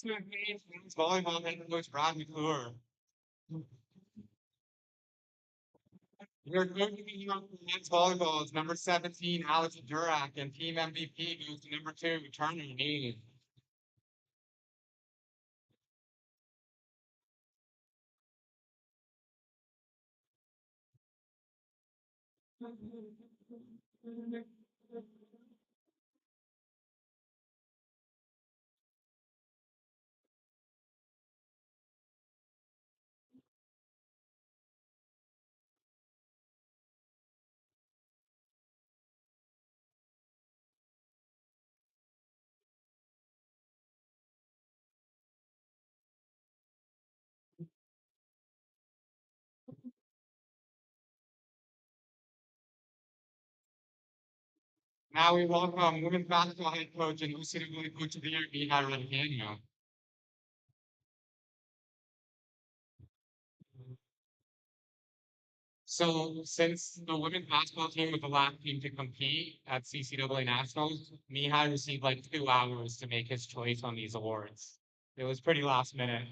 to me, women's volleyball head coach Brad McClure. We're going to be on men's volleyball. It's number 17, Alex Durak, and team MVP goes to number 2, Turner Neely. Now we welcome women's basketball head coach and NCAA coach of the year, Mihai Rodhanu. So since the women's basketball team was the last team to compete at CCAA Nationals, Mihai received like 2 hours to make his choice on these awards. It was pretty last minute.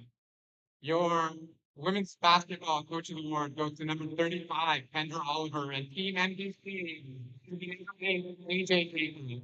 Your women's basketball coach of the award goes to number 35, Kendra Oliver, and team MVP, AJ Caitlin.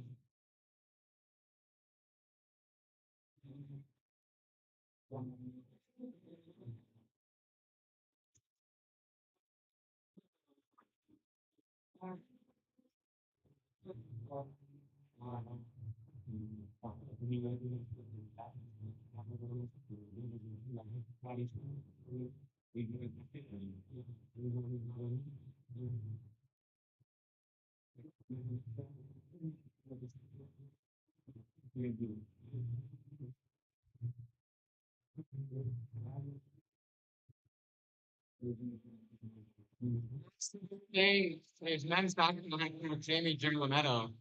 Today is men's basketball head coach Jamie Gianlametto.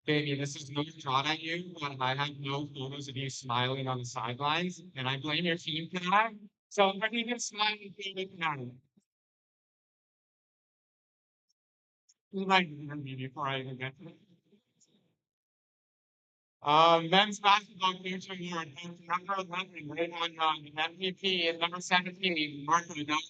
Baby, this is no shot at you, but I have no photos of you smiling on the sidelines, and I blame your team for that. So I'm ready to smile and feel it now. You might remember me before I even get to it. Men's basketball coach award goes to number 11, Raymond Young, and MVP is number 17, Marco Adolfo.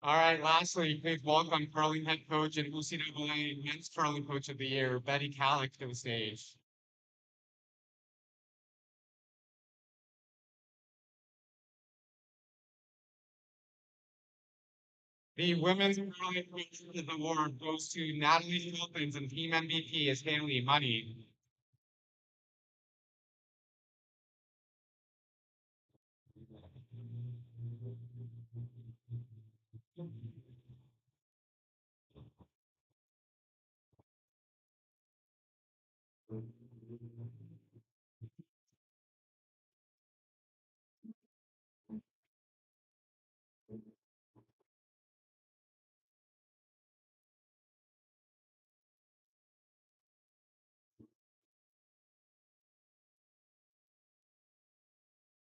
All right, lastly, please welcome curling head coach and NCAA men's curling coach of the year, Betty Calick, to the stage. The women's curling coach of the award goes to Natalie Philpins, and team MVP is Haley Money.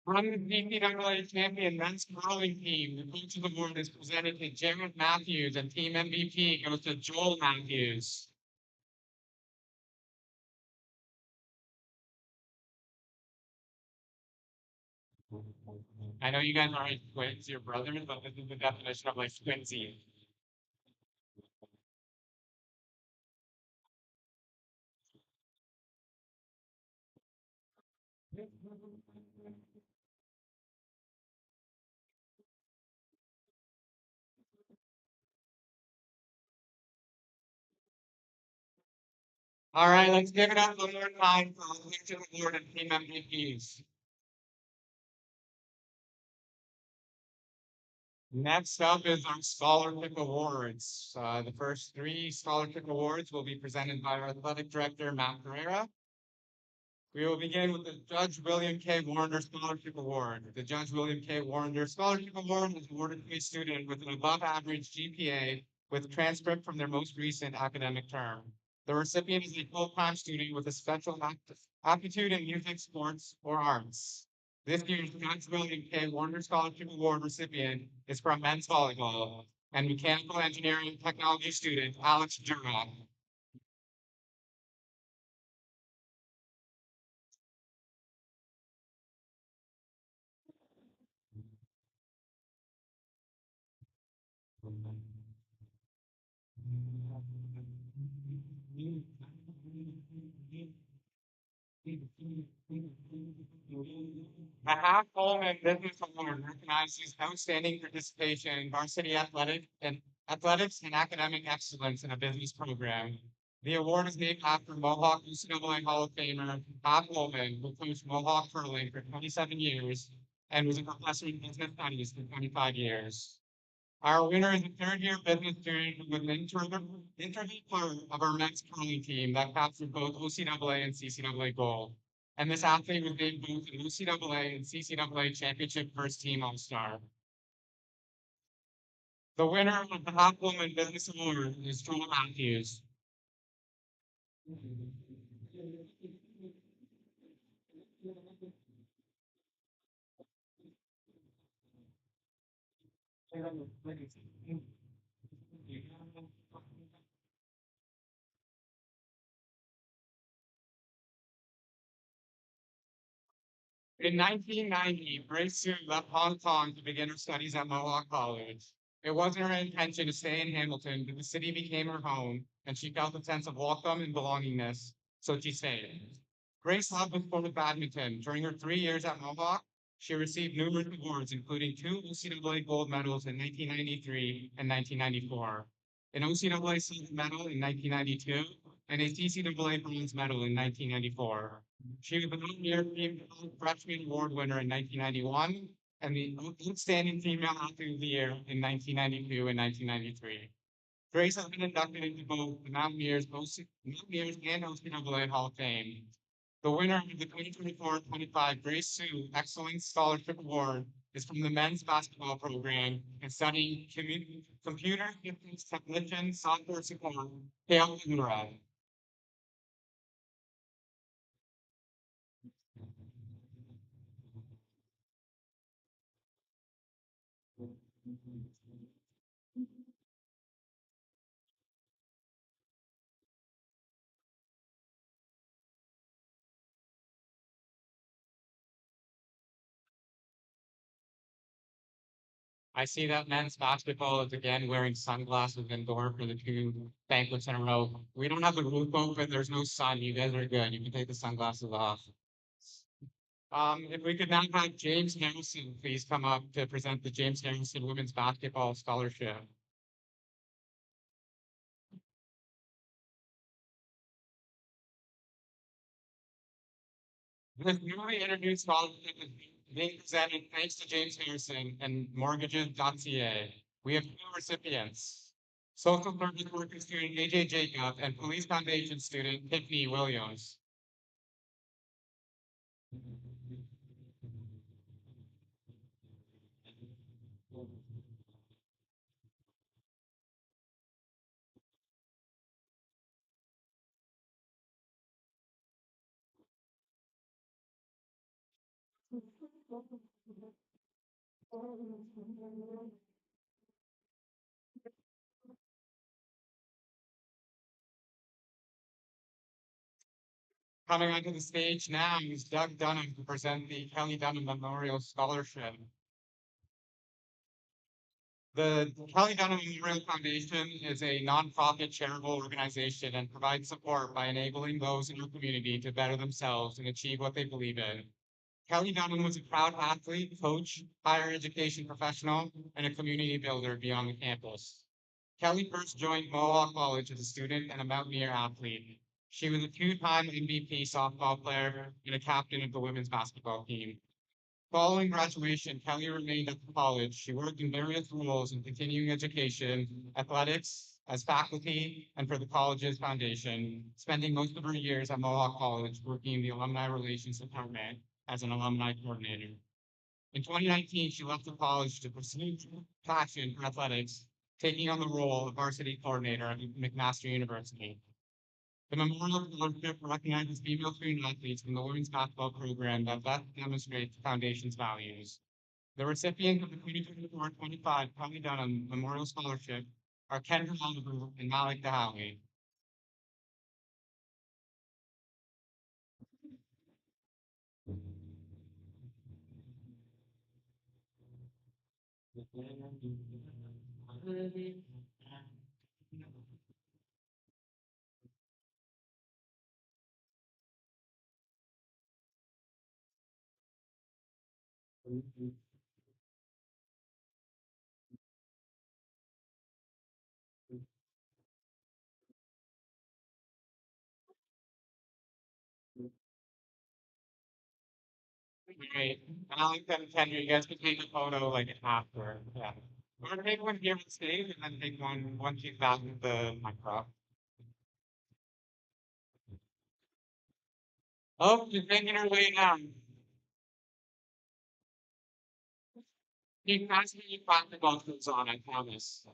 From the DPAA champion men's curling team, the coach of the award is presented to Jared Matthews, and team MVP goes to Joel Matthews. I know you guys aren't twins, your brothers, but this is the definition of like twinsy. All right, let's give it up one more time for the coach of the award and team MVPs. Next up is our scholarship awards. The first 3 scholarship awards will be presented by our athletic director, Matt Pereira. We will begin with the Judge William K. Warner Scholarship Award. The Judge William K. Warner Scholarship Award is awarded to a student with an above average GPA with transcript from their most recent academic term. The recipient is a full-time student with a special aptitude in music, sports, or arts. This year's Judge William K. Warner Scholarship Award recipient is from men's volleyball and mechanical engineering technology student Alex Jurak. The Half Coleman Business Award recognizes outstanding participation in varsity athletics and academic excellence in a business program. The award is named after Mohawk UCAA Hall of Famer Half Coleman, who coached Mohawk curling for 27 years and was a professor in business studies for 25 years. Our winner is a third-year business student who was an integral part of our men's curling team that captured both OCAA and CCAA gold. And this athlete was named both an OCAA and CCAA championship first team All-Star. The winner of the Hot Woman Business Award is Joel Matthews. In 1990, Grace Sue left Hong Kong to begin her studies at Mohawk College. It wasn't her intention to stay in Hamilton, but the city became her home, and she felt a sense of welcome and belongingness, so she stayed. Grace loved the sport of badminton. During her 3 years at Mohawk, she received numerous awards, including two OCAA gold medals in 1993 and 1994, an OCAA silver medal in 1992, and a CCAA bronze medal in 1994. She was the European Freshman Award winner in 1991 and the Outstanding Female Athlete of the Year in 1992 and 1993. Grace has been inducted into both the Mountaineers and OCAA Hall of Fame. The winner of the 2024-25 Grace Sue Excellence Scholarship Award is from the men's basketball program and studying computer systems technician software support, Kale Conrad. I see that men's basketball is again wearing sunglasses indoor for the two banquets in a row. We don't have the roof open. There's no sun. You guys are good. You can take the sunglasses off. If we could now have James Harrison please come up to present the James Harrison Women's Basketball Scholarship. This newly introduced scholarship is being presented thanks to James Harrison and Mortgages.ca. We have two recipients. Social service worker student AJ Jacob and Police Foundation student Tiffany Williams. Coming onto the stage now is Doug Dunham to present the Kelly Dunham Memorial Scholarship. The Kelly Dunham Memorial Foundation is a nonprofit charitable organization and provides support by enabling those in our community to better themselves and achieve what they believe in. Kelly Dunham was a proud athlete, coach, higher education professional, and a community builder beyond the campus. Kelly first joined Mohawk College as a student and a Mountaineer athlete. She was a two-time MVP softball player and a captain of the women's basketball team. Following graduation, Kelly remained at the college. She worked in various roles in continuing education, athletics, as faculty and for the college's foundation, spending most of her years at Mohawk College working in the Alumni Relations Department as an alumni coordinator. In 2019, she left the college to pursue passion for athletics, taking on the role of varsity coordinator at McMaster University. The Memorial Fellowship recognizes female student athletes from the women's basketball program that best demonstrates the foundation's values. The recipients of the 2024-25 Tommy Dunham Memorial Scholarship are Kendra Oliver and Malik Dahawi. Great. Malik and Kendra, you guys can take a photo like after. Yeah. We're gonna take one here on stage and then take one once she's back with the microphone. Oh, she's making her way down. She has to be practical things on, I promise.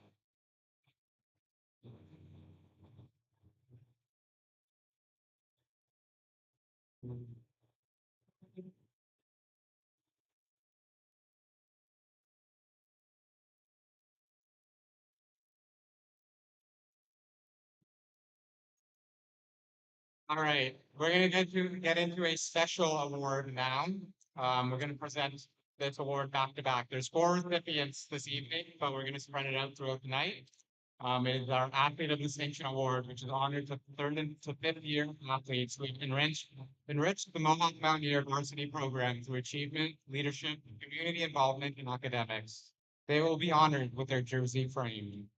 All right, we're gonna get into a special award now. We're gonna present this award back to back. There's four recipients this evening, but we're gonna spread it out throughout the night. It is our Athlete of Distinction Award, which is honored to third and to fifth year athletes who have enriched the Mohawk Mountaineer varsity program through achievement, leadership, community involvement, and academics. They will be honored with their jersey frame.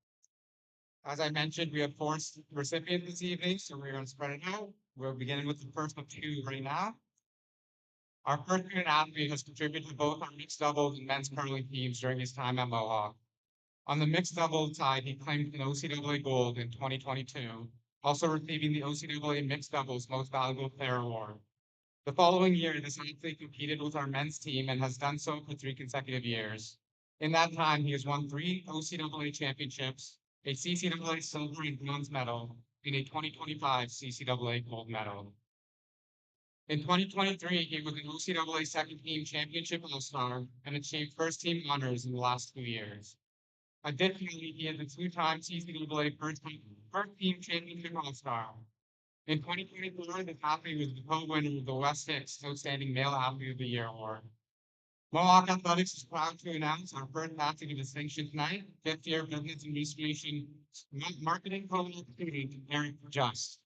As I mentioned, we have four recipients this evening, so we're going to spread it out. We're beginning with the first of two right now. Our first student athlete has contributed to both our mixed doubles and men's curling teams during his time at Mohawk. On the mixed doubles side, he claimed an OCAA gold in 2022, also receiving the OCAA Mixed Doubles Most Valuable Player Award. The following year, this athlete competed with our men's team and has done so for 3 consecutive years. In that time, he has won 3 OCAA championships, a CCAA silver and bronze medal, and a 2025 CCAA gold medal. In 2023, he was an OCAA second team championship all-star and achieved first team honors in the last 2 years. Additionally, he is a two-time CCAA first team championship all-star. In 2024, this athlete was the co-winner of the West Six Outstanding Male Athlete of the Year Award. Mohawk Athletics is proud to announce our first athlete of distinction tonight, fifth year business administration marketing co-op student, Eric Just.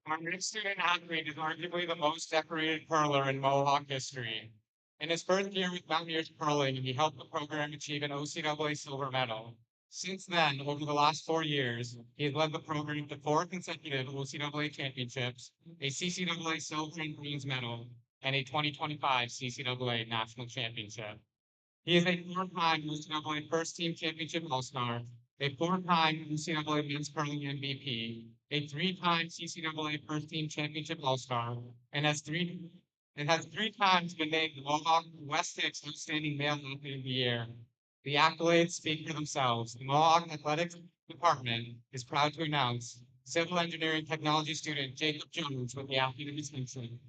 Our next student athlete is arguably the most decorated curler in Mohawk history. In his first year with Mountaineers Curling, he helped the program achieve an OCAA silver medal. Since then, over the last 4 years, he has led the program to 4 consecutive OCAA championships, a CCAA silver and bronze medal, and a 2025 CCAA national championship. He is a four-time UCLA First Team Championship All-Star, a four-time UCLA Men's Curling MVP, a three-time CCAA First Team Championship All-Star, and has 3 times been named the Mohawk West Six Outstanding Male Athlete of the Year. The accolades speak for themselves. The Mohawk Athletics Department is proud to announce Civil Engineering Technology student Jacob Jones with the Athlete of Distinction.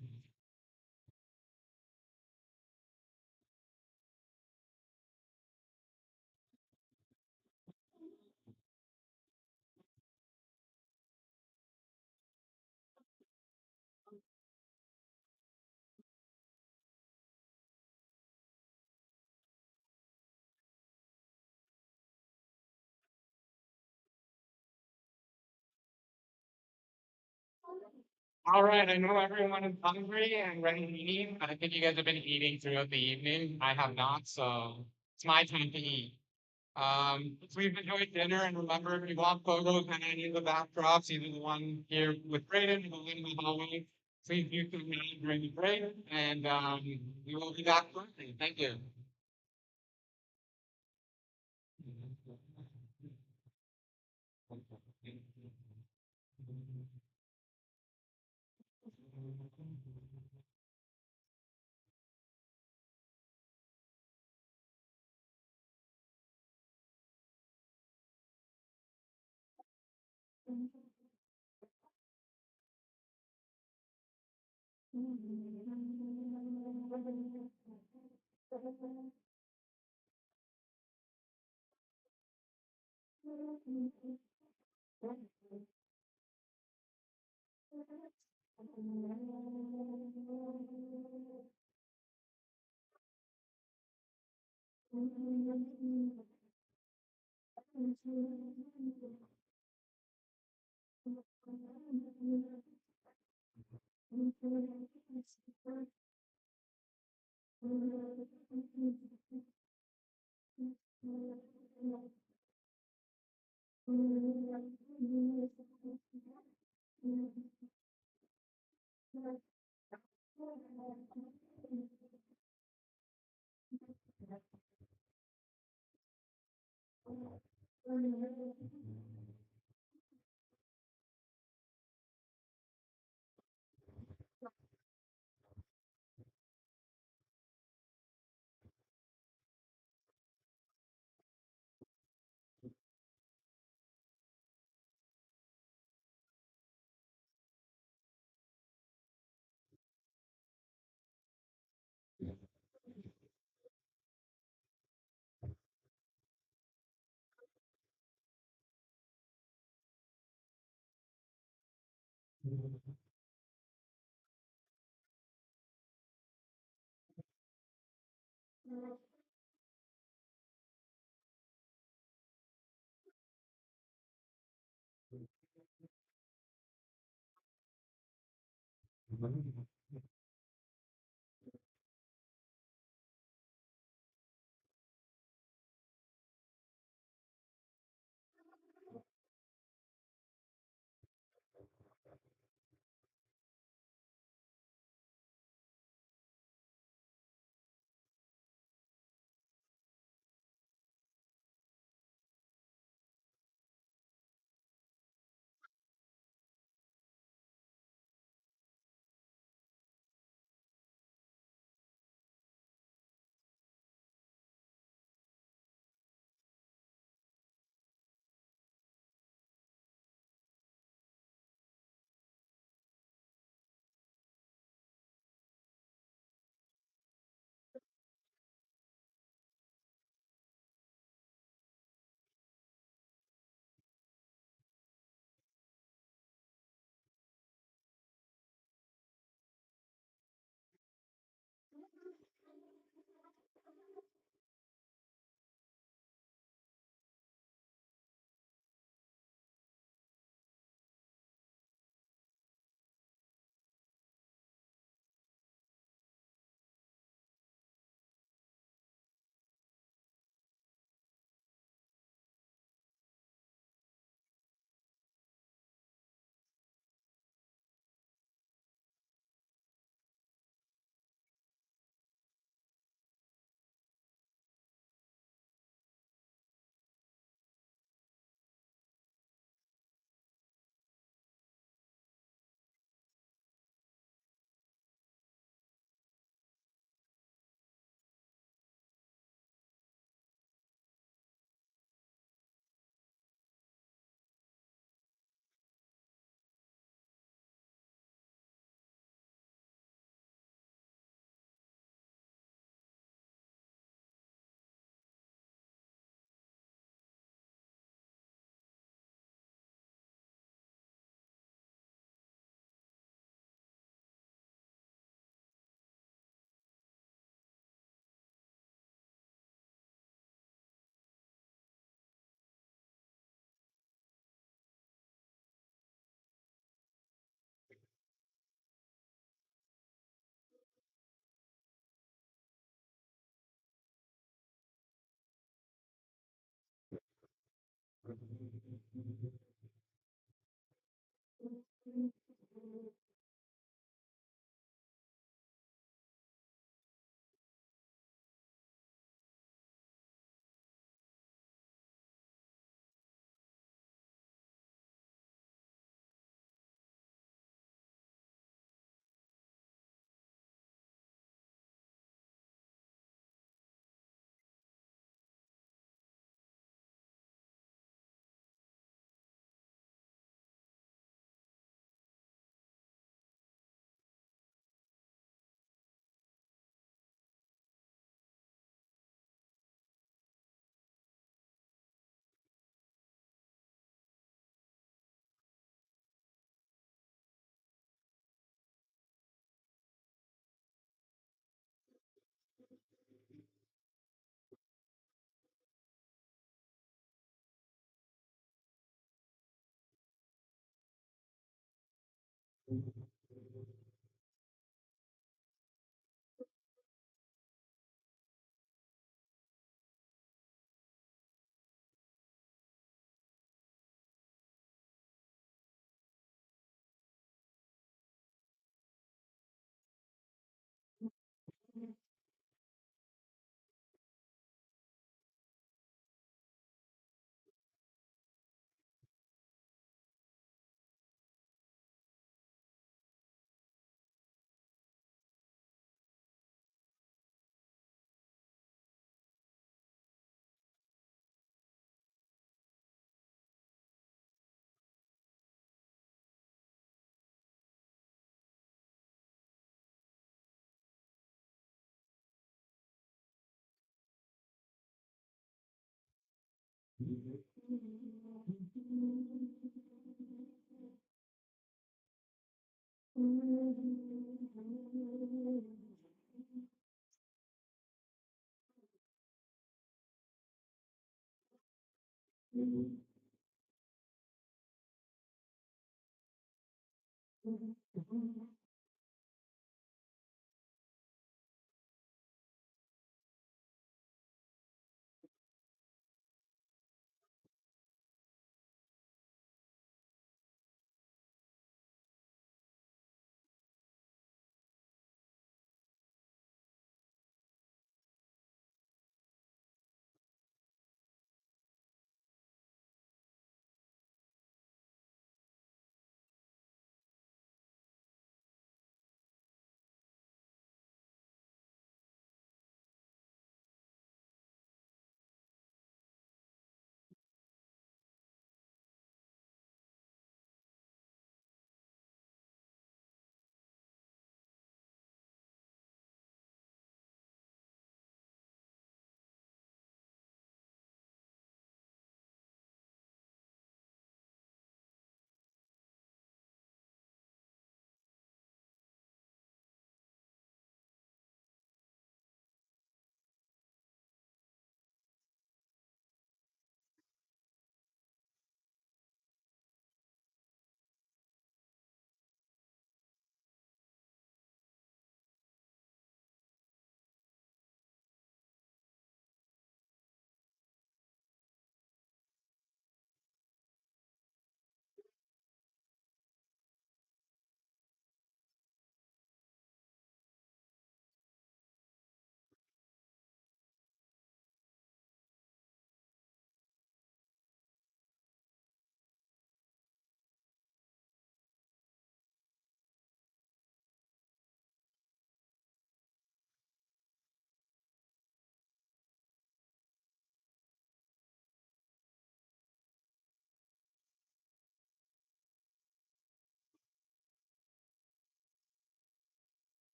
All right, I know everyone is hungry and ready to eat. I think you guys have been eating throughout the evening. I have not, so it's my time to eat. Please enjoy dinner and remember if you want photos and any of the backdrops, either the one here with Brayden or the one in the hallway, please do so now during the break, and we will be back shortly. Thank you.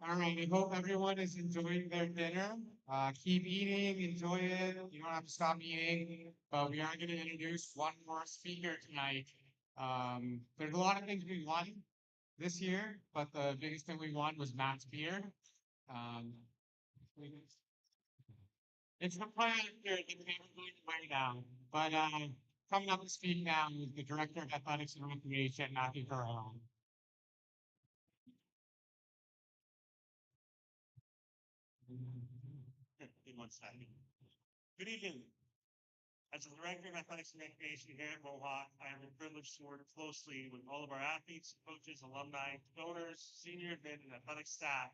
All right, I hope everyone is enjoying their dinner. Keep eating, enjoy it. You don't have to stop eating. But we are going to introduce one more speaker tonight. There's a lot of things we won this year, but the biggest thing we won was Matt's beer. Um, It's the plan here that we're going right now. But coming up to speak now is the Director of Athletics and Recreation, Matthew Carroll. Give one second. Good evening. As the Director of Athletics and Recreation here at Mohawk, I am privileged to work closely with all of our athletes, coaches, alumni, donors, senior admin, and athletic staff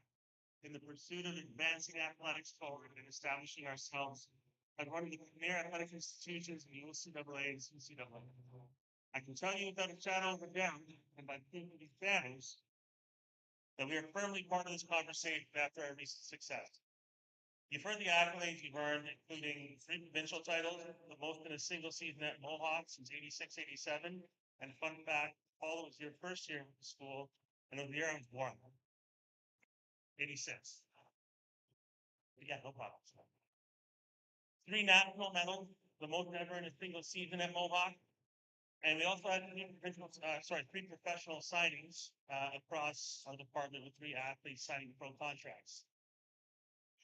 in the pursuit of advancing athletics forward and establishing ourselves as one of the premier athletic institutions in the OCAA and CCAA. I can tell you without a shadow of a doubt, and by proof of these banners, that we are firmly part of this conversation after our recent success. You've heard the accolades you've earned, including 3 provincial titles, the most in a single season at Mohawk since 86, 87. And fun fact, Paul, it was your first year with the school, and it was the year I was born. 86. Yeah, no problem. 3 national medals, the most ever in a single season at Mohawk. And we also had 3 professional signings across our department with 3 athletes signing pro contracts.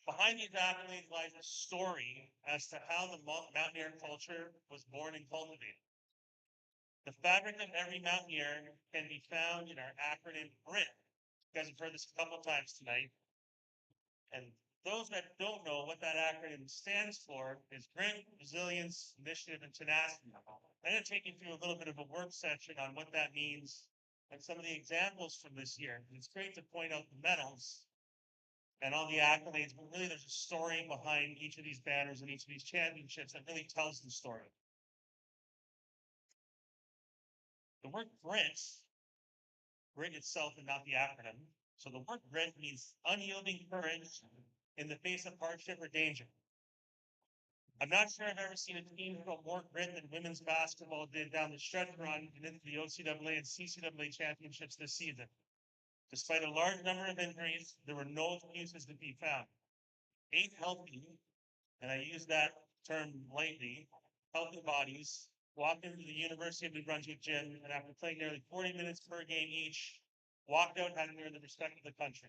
Behind these accolades lies a story as to how the mountaineer culture was born and cultivated. The fabric of every mountaineer can be found in our acronym GRIT. You guys have heard this a couple times tonight. And those that don't know what that acronym stands for is Grit, Resilience, Initiative, and Tenacity. I'm going to take you through a little bit of a work session on what that means and some of the examples from this year. It's great to point out the medals and all the accolades, but really there's a story behind each of these banners and each of these championships that really tells the story. The word grit itself and not the acronym. So the word grit means unyielding courage in the face of hardship or danger. I'm not sure I've ever seen a team show more grit than women's basketball did down the stretch run and into the OCAA and CCAA championships this season. Despite a large number of injuries, there were no excuses to be found. 8 healthy, and I use that term lightly, healthy bodies walked into the University of New Brunswick gym and after playing nearly 40 minutes per game each, walked out having earned the respect of the country.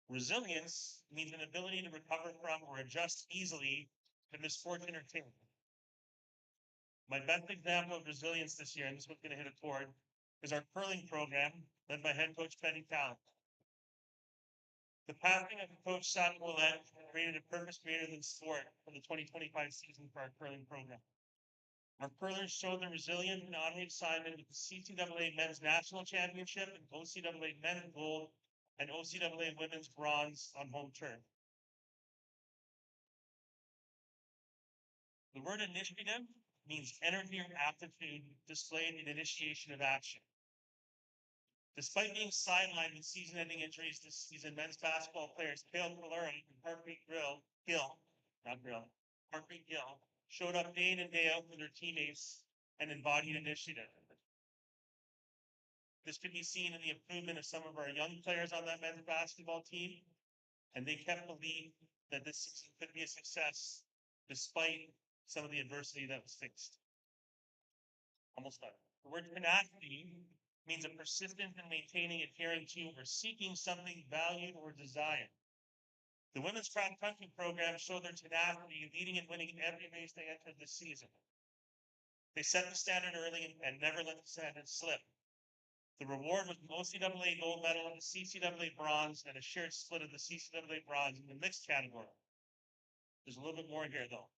Resilience means an ability to recover from or adjust easily to misfortune or change. My best example of resilience this year, and this one's going to hit a chord, is our curling program led by head coach Penny Talent. The passing of Coach Sam Ouellette created a purpose greater than sport for the 2025 season for our curling program. Our curlers showed their resilience and honorary assignment with the CCAA Men's National Championship and OCAA Men's Gold and OCAA Women's Bronze on home turf. The word initiative means energy or aptitude displayed in initiation of action. Despite being sidelined with season-ending injuries this season, men's basketball players Cale Calera and Harpreet Gill showed up day in and day out for their teammates and embodied initiative. This could be seen in the improvement of some of our young players on that men's basketball team, and they kept believing that this season could be a success despite some of the adversity that was faced. Almost done. The word tenacity means a persistence in maintaining, adhering to, or seeking something valued or desired. The women's cross country program showed their tenacity, leading and winning every race they entered this season. They set the standard early and never let the standard slip. The reward was an OCAA gold medal, a CCAA bronze, and a shared split of the CCAA bronze in the mixed category. There's a little bit more here, though.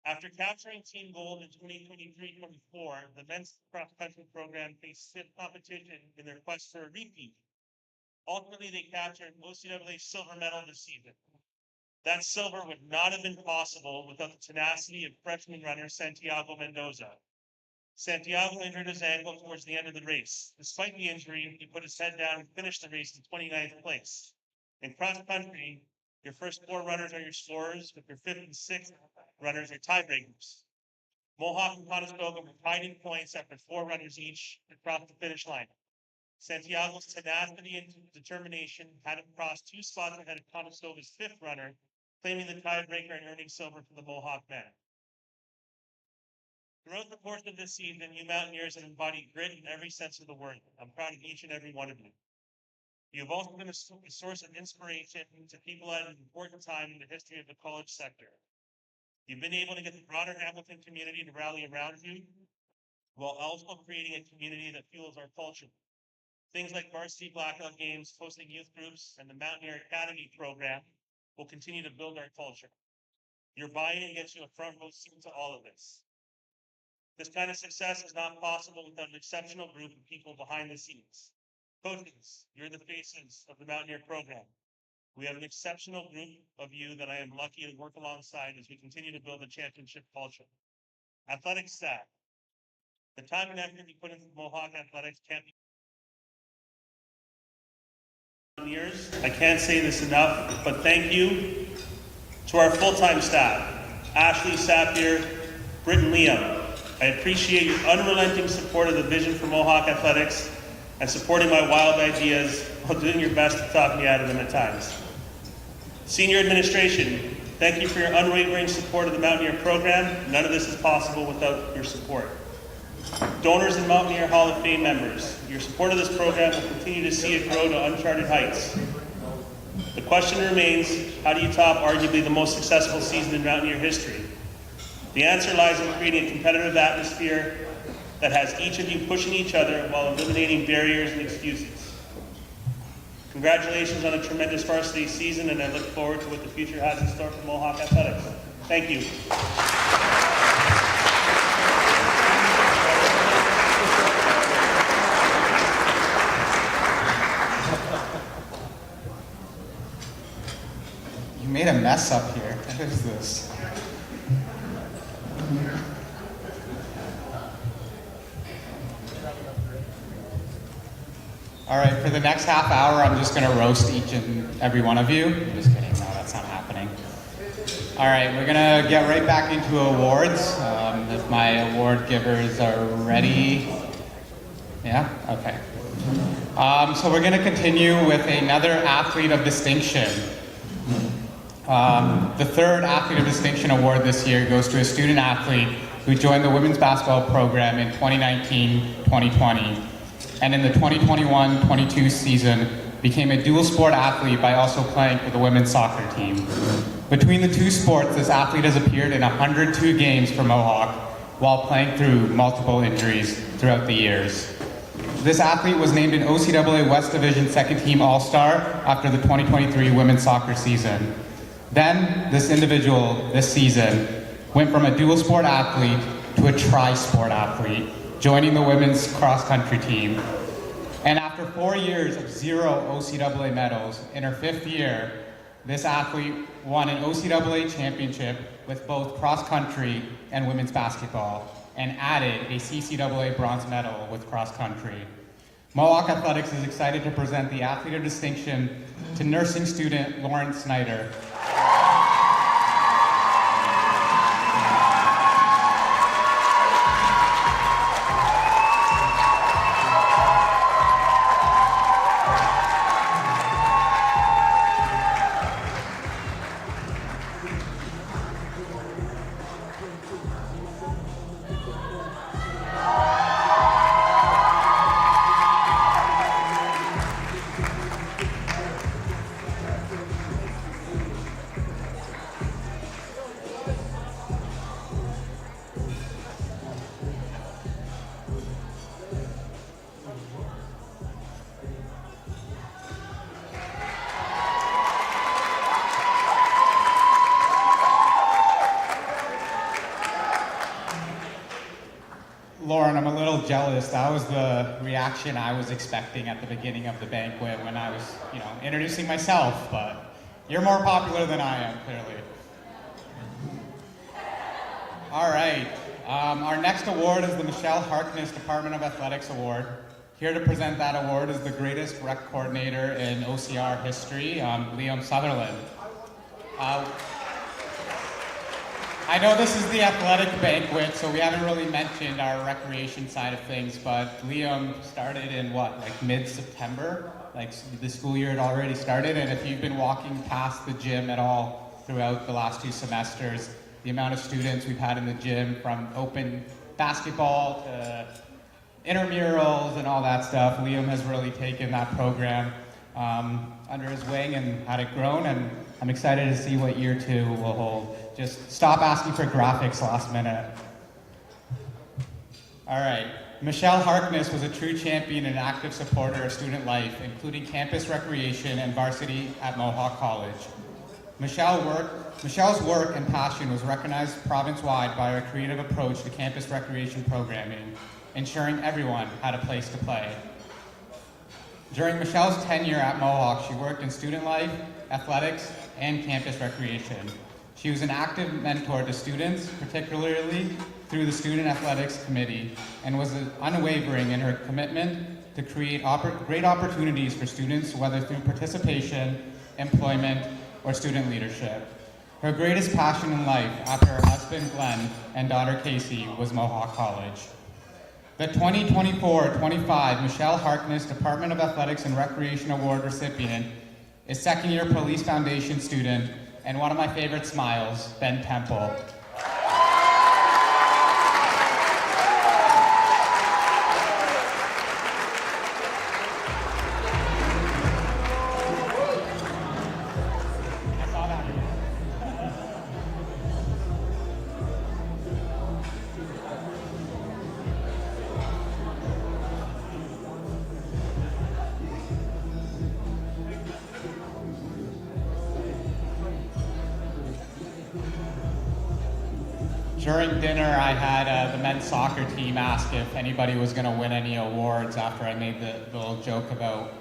After capturing team gold in 2023-24, the men's cross-country program faced stiff competition in their quest for a repeat. Ultimately, they captured OCAA silver medal this season. That silver would not have been possible without the tenacity of freshman runner Santiago Mendoza. Santiago injured his ankle towards the end of the race. Despite the injury, he put his head down and finished the race in 29th place. In cross-country, your first 4 runners are your scorers, but your 5th and 6th runners are tiebreakers. Mohawk and Conestoga were tied in points after 4 runners each across the finish line. Santiago's tenacity and determination had him cross 2 spots ahead of Conestoga's 5th runner, claiming the tiebreaker and earning silver for the Mohawk men. Throughout the course of this season, you Mountaineers have embodied grit in every sense of the word. I'm proud of each and every one of you. You have also been a source of inspiration to people at an important time in the history of the college sector. You've been able to get the broader Hamilton community to rally around you, while also creating a community that fuels our culture. Things like varsity blackout games, hosting youth groups, and the Mountaineer Academy program will continue to build our culture. Your buy-in gets you a front row seat to all of this. This kind of success is not possible without an exceptional group of people behind the scenes. Coaches, you're the faces of the Mountaineer program. We have an exceptional group of you that I am lucky to work alongside as we continue to build a championship culture. Athletic staff, the time and effort you put into Mohawk athletics can't be years. I can't say this enough, but thank you to our full-time staff, Ashley, Sapier, Britt, and Liam. I appreciate your unrelenting support of the vision for Mohawk athletics and supporting my wild ideas while doing your best to talk me out of them at times. Senior administration, thank you for your unwavering support of the Mountaineer program. None of this is possible without your support. Donors and Mountaineer Hall of Fame members, your support of this program will continue to see it grow to uncharted heights. The question remains, how do you top arguably the most successful season in Mountaineer history? The answer lies in creating a competitive atmosphere that has each of you pushing each other while eliminating barriers and excuses. Congratulations on a tremendous varsity season, and I look forward to what the future has in store for Mohawk athletics. Thank you. You made a mess up here. What is this? All right, for the next half hour, I'm just going to roast each and every one of you. I'm just kidding. No, that's not happening. All right, we're going to get right back into awards. If my award givers are ready. Yeah? Okay. So we're going to continue with another athlete of distinction. The third Athlete of Distinction award this year goes to a student athlete who joined the women's basketball program in 2019-2020, and in the 2021-22 season became a dual sport athlete by also playing for the women's soccer team. Between the two sports, this athlete has appeared in 102 games for Mohawk while playing through multiple injuries throughout the years. This athlete was named an OCAA West Division second team All-Star after the 2023 women's soccer season. Then, this individual, this season, went from a dual sport athlete to a tri-sport athlete, joining the women's cross-country team. And after 4 years of 0 OCAA medals, in her 5th year, this athlete won an OCAA championship with both cross-country and women's basketball, and added a CCAA bronze medal with cross-country. Mohawk Athletics is excited to present the Athlete of Distinction to nursing student Lauren Snyder. Lauren, I'm a little jealous. That was the reaction I was expecting at the beginning of the banquet when I was, introducing myself, but you're more popular than I am, clearly. All right, our next award is the Michelle Harkness Department of Athletics Award. Here to present that award is the greatest rec coordinator in OCR history, Liam Sutherland. I know this is the athletic banquet, so we haven't really mentioned our recreation side of things, but Liam started in mid-September? The school year had already started, and if you've been walking past the gym at all throughout the last 2 semesters, the amount of students we've had in the gym, from open basketball to intramurals and all that stuff, Liam has really taken that program under his wing and had it grown, and I'm excited to see what year 2 will hold. Just stop asking for graphics last minute. All right. Michelle Harkness was a true champion and active supporter of student life, including campus recreation and varsity at Mohawk College. Michelle's work and passion was recognized province-wide by her creative approach to campus recreation programming, ensuring everyone had a place to play. During Michelle's tenure at Mohawk, she worked in student life, athletics, and campus recreation. She was an active mentor to students, particularly through the Student Athletics Committee, and was unwavering in her commitment to create great opportunities for students, whether through participation, employment, or student leadership. Her greatest passion in life, after her husband Glenn and daughter Casey, was Mohawk College. The 2024-25 Michelle Harkness Department of Athletics and Recreation Award recipient is second-year Police Foundation student and one of my favorite smiles, Ben Temple. During dinner, I had the men's soccer team ask if anybody was going to win any awards after I made the little joke about,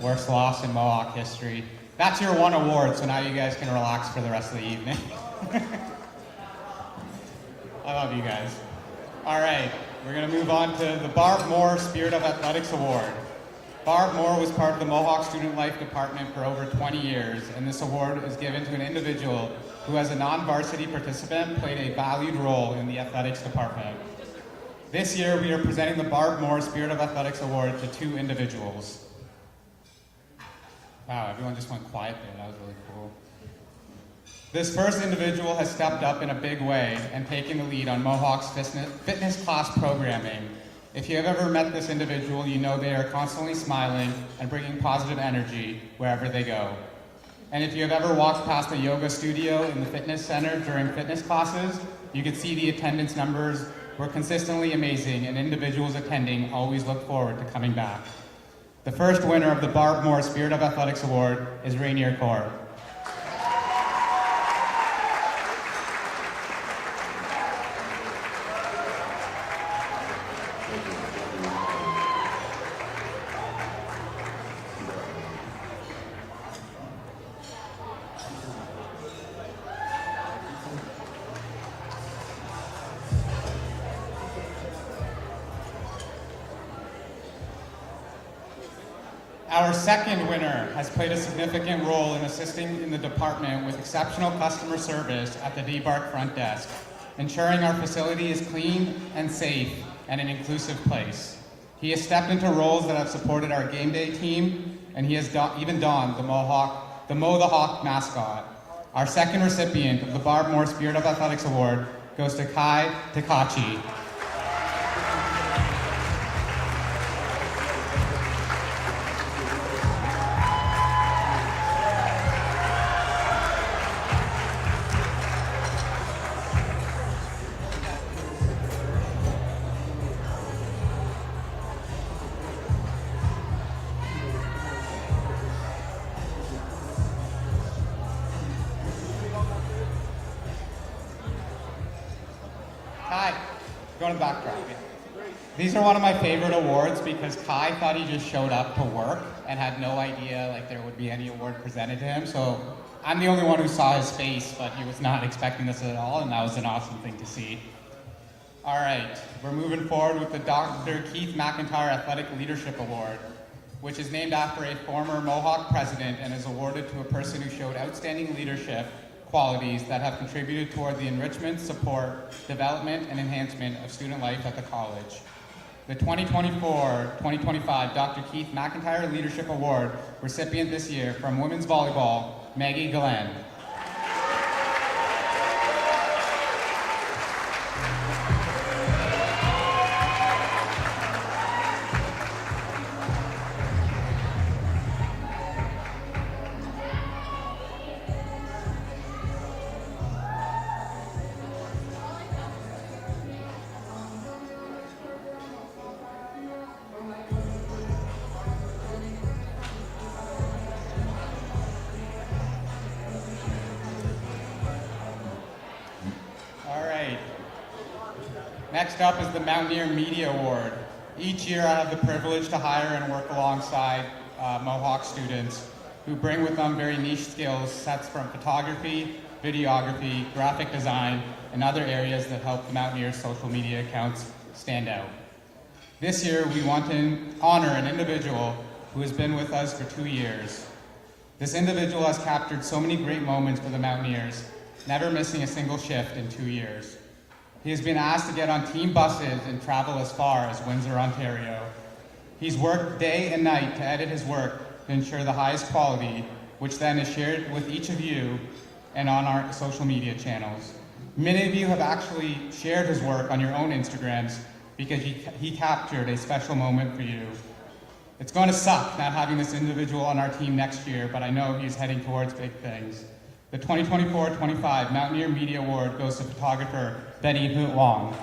worst loss in Mohawk history. That's your one award, so now you guys can relax for the rest of the evening. I love you guys. All right, we're going to move on to the Barb Moore Spirit of Athletics Award. Barb Moore was part of the Mohawk Student Life Department for over 20 years, and this award is given to an individual who, as a non-varsity participant, played a valued role in the athletics department. This year, we are presenting the Barb Moore Spirit of Athletics Award to 2 individuals. Wow, everyone just went quiet there. That was really cool. This first individual has stepped up in a big way and taken the lead on Mohawk's fitness class programming. If you have ever met this individual, you know they are constantly smiling and bringing positive energy wherever they go. And if you have ever walked past a yoga studio in the fitness center during fitness classes, you could see the attendance numbers were consistently amazing, and individuals attending always look forward to coming back. The first winner of the Barb Moore Spirit of Athletics Award is Rainier Corp. Our second winner has played a significant role in assisting in the department with exceptional customer service at the DBARC front desk, ensuring our facility is clean and safe and an inclusive place. He has stepped into roles that have supported our game day team, and he has even donned the Mow the Hawk mascot. Our second recipient of the Barb Moore Spirit of Athletics Award goes to Kai Takachi. Kai, go to the back track. These are one of my favorite awards because Kai thought he just showed up to work and had no idea there would be any award presented to him. So I'm the only one who saw his face, but he was not expecting this at all, and that was an awesome thing to see. All right, we're moving forward with the Dr. Keith McIntyre Athletic Leadership Award, which is named after a former Mohawk president and is awarded to a person who showed outstanding leadership qualities that have contributed toward the enrichment, support, development, and enhancement of student life at the college. The 2024-2025 Dr. Keith McIntyre Leadership Award recipient this year from women's volleyball, Maggie Glenn. Next up is the Mountaineer Media Award. Each year I have the privilege to hire and work alongside Mohawk students who bring with them very niche skills sets from photography, videography, graphic design, and other areas that help the Mountaineers' social media accounts stand out. This year we want to honor an individual who has been with us for 2 years. This individual has captured so many great moments for the Mountaineers, never missing a single shift in 2 years. He has been asked to get on team buses and travel as far as Windsor, Ontario. He's worked day and night to edit his work to ensure the highest quality, which then is shared with each of you and on our social media channels. Many of you have actually shared his work on your own Instagrams because he captured a special moment for you. It's going to suck not having this individual on our team next year, but I know he's heading towards big things. The 2024-25 Mountaineer Media Award goes to photographer Benny Hoot Wong.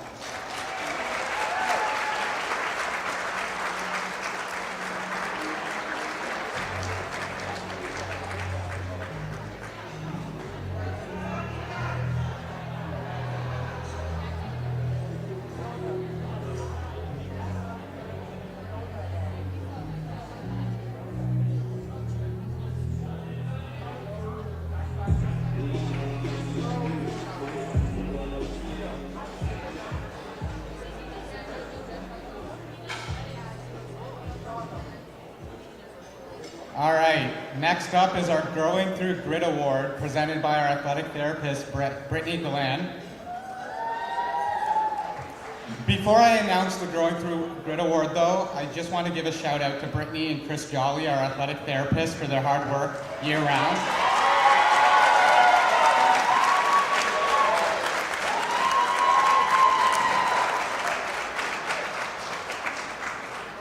All right, next up is our Growing Through Grit Award, presented by our athletic therapist, Brittany Galan. Before I announce the Growing Through Grit Award, though, I just want to give a shout out to Brittany and Chris Jolly, our athletic therapists, for their hard work year-round.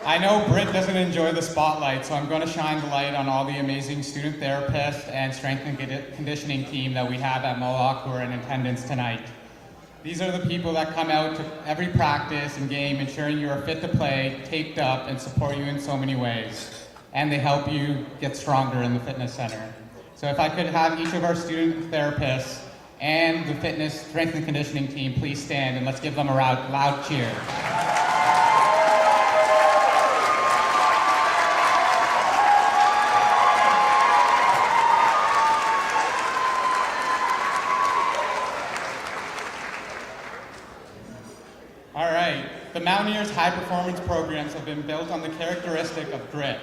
I know Britt doesn't enjoy the spotlight, so I'm going to shine the light on all the amazing student therapists and strength and conditioning team that we have at Mohawk who are in attendance tonight. These are the people that come out to every practice and game, ensuring you are fit to play, taped up, and support you in so many ways. And they help you get stronger in the fitness center. So if I could have each of our student therapists and the fitness, strength and conditioning team please stand, and let's give them a loud cheer. All right, the Mountaineers' high-performance programs have been built on the characteristic of grit.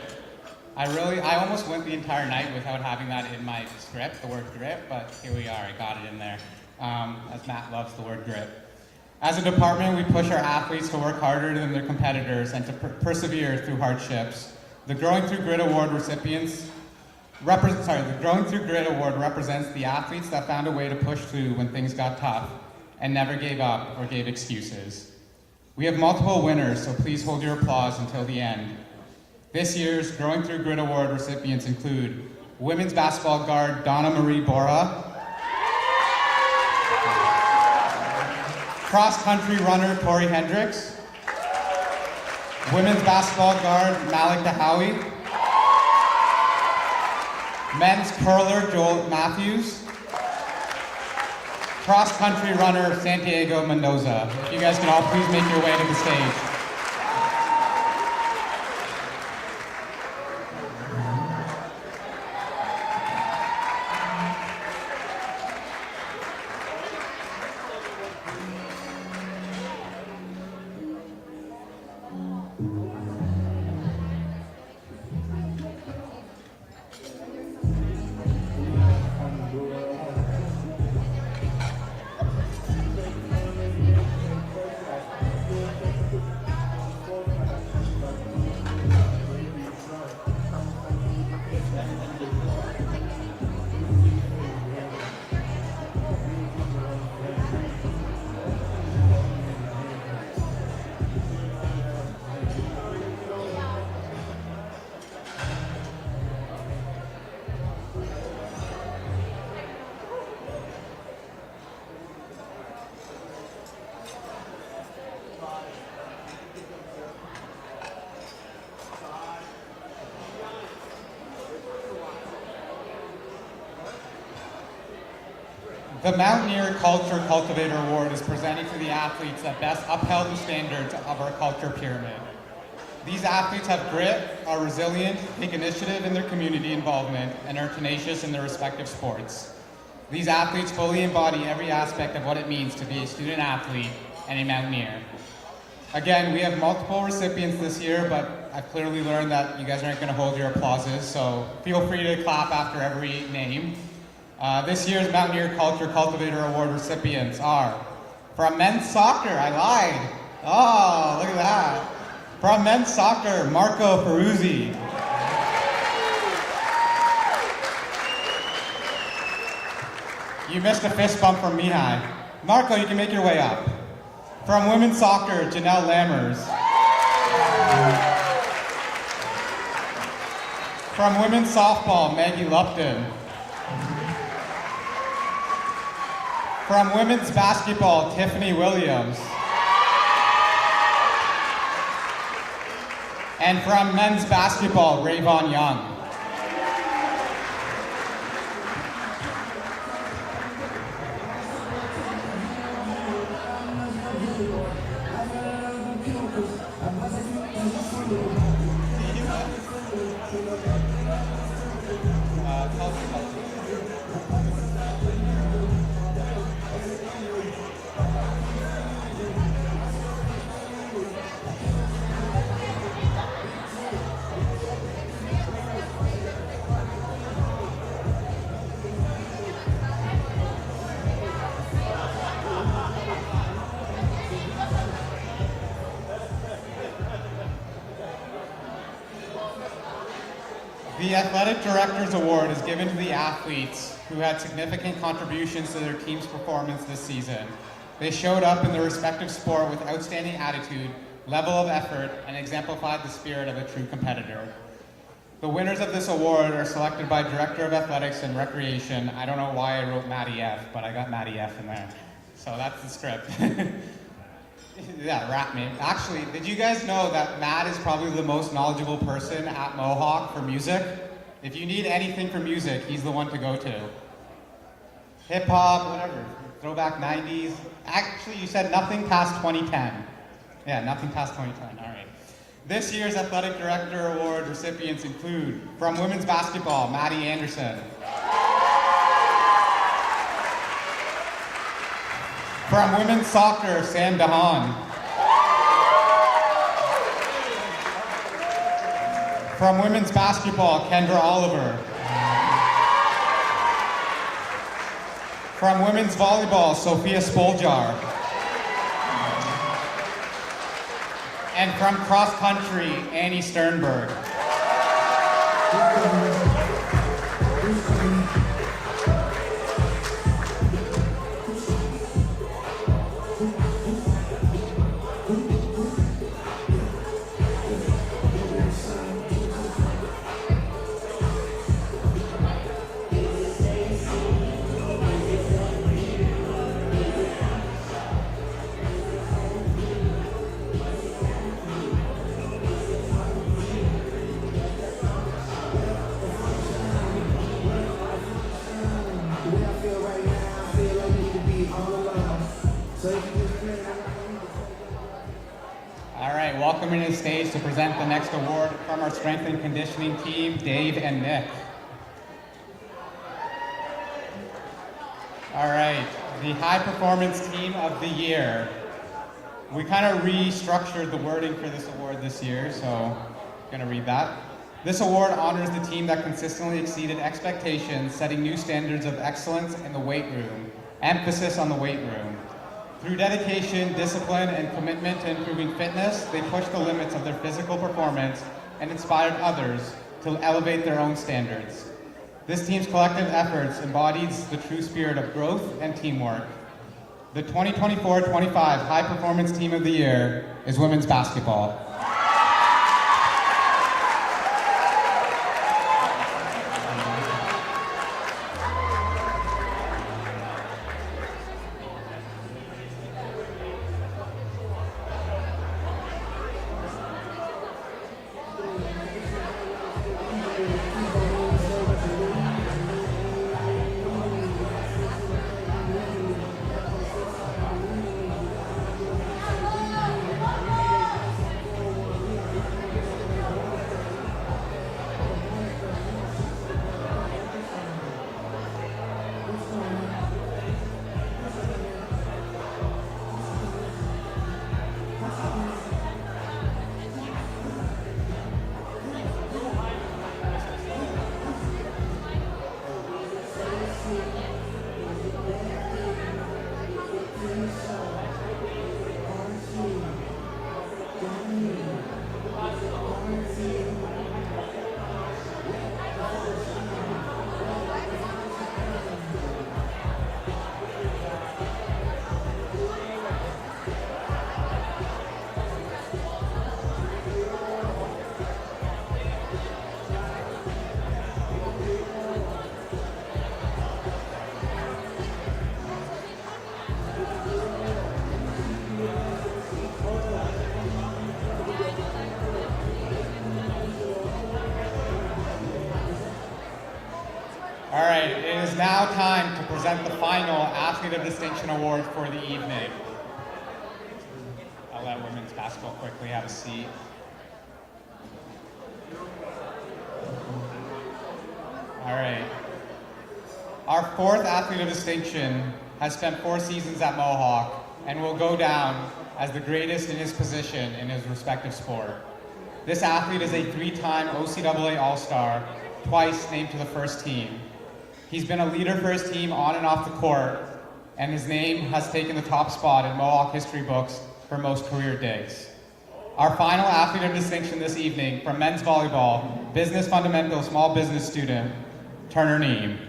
I almost went the entire night without having that in my script, the word grit, but here we are, I got it in there, as Matt loves the word grit. As a department, we push our athletes to work harder than their competitors and to persevere through hardships. The Growing Through Grit Award represents the athletes that found a way to push through when things got tough and never gave up or gave excuses. We have multiple winners, so please hold your applause until the end. This year's Growing Through Grit Award recipients include women's basketball guard Donna Marie Bora, cross-country runner Tori Hendricks, women's basketball guard Malik Dahawi, men's curler Joel Matthews, cross-country runner Santiago Mendoza. If you guys can all please make your way to the stage. The Mountaineer Culture Cultivator Award is presented to the athletes that best upheld the standards of our culture pyramid. These athletes have grit, are resilient, take initiative in their community involvement, and are tenacious in their respective sports. These athletes fully embody every aspect of what it means to be a student athlete and a Mountaineer. Again, we have multiple recipients this year, but I've clearly learned that you guys aren't going to hold your applauses, so feel free to clap after every name. This year's Mountaineer Culture Cultivator Award recipients are, from men's soccer, I lied. Oh, look at that. From men's soccer, Marco Peruzzi. You missed a fist bump from Mihai. Marco, you can make your way up. From women's soccer, Janelle Lammers. From women's softball, Maggie Lupton. From women's basketball, Tiffany Williams. And from men's basketball, Rayvon Young. The Athletic Directors Award is given to the athletes who had significant contributions to their team's performance this season. They showed up in their respective sport with outstanding attitude, level of effort, and exemplified the spirit of a true competitor. The winners of this award are selected by Director of Athletics and Recreation. I don't know why I wrote Matty F, but I got Matty F in there. So that's the script. Yeah, rap me. Actually, did you guys know that Matt is probably the most knowledgeable person at Mohawk for music? If you need anything for music, he's the one to go to. Hip hop, whatever, throwback 90s. Actually, you said nothing past 2010. Yeah, nothing past 2010, all right. This year's Athletic Director Award recipients include, from women's basketball, Maddie Anderson. From women's soccer, Sam DeHaan. From women's basketball, Kendra Oliver. From women's volleyball, Sophia Spoljar. And from cross country, Annie Sternberg. Welcoming to the stage to present the next award from our strength and conditioning team, Dave and Nick. All right, the high performance team of the year. We kind of restructured the wording for this award this year, so I'm gonna read that. This award honors the team that consistently exceeded expectations, setting new standards of excellence in the weight room. Emphasis on the weight room. Through dedication, discipline, and commitment to improving fitness, they pushed the limits of their physical performance and inspired others to elevate their own standards. This team's collective efforts embodies the true spirit of growth and teamwork. The 2024-25 High Performance Team of the Year is women's basketball. All right, it is now time to present the final Athlete of Distinction Award for the evening. I'll let women's basketball quickly have a seat. All right. Our fourth Athlete of Distinction has spent 4 seasons at Mohawk and will go down as the greatest in his position in his respective sport. This athlete is a 3-time OCAA All-Star, twice named to the first team. He's been a leader for his team on and off the court, and his name has taken the top spot in Mohawk history books for most career days. Our final Athlete of Distinction this evening from men's volleyball, business fundamental small business student, Turner Neem.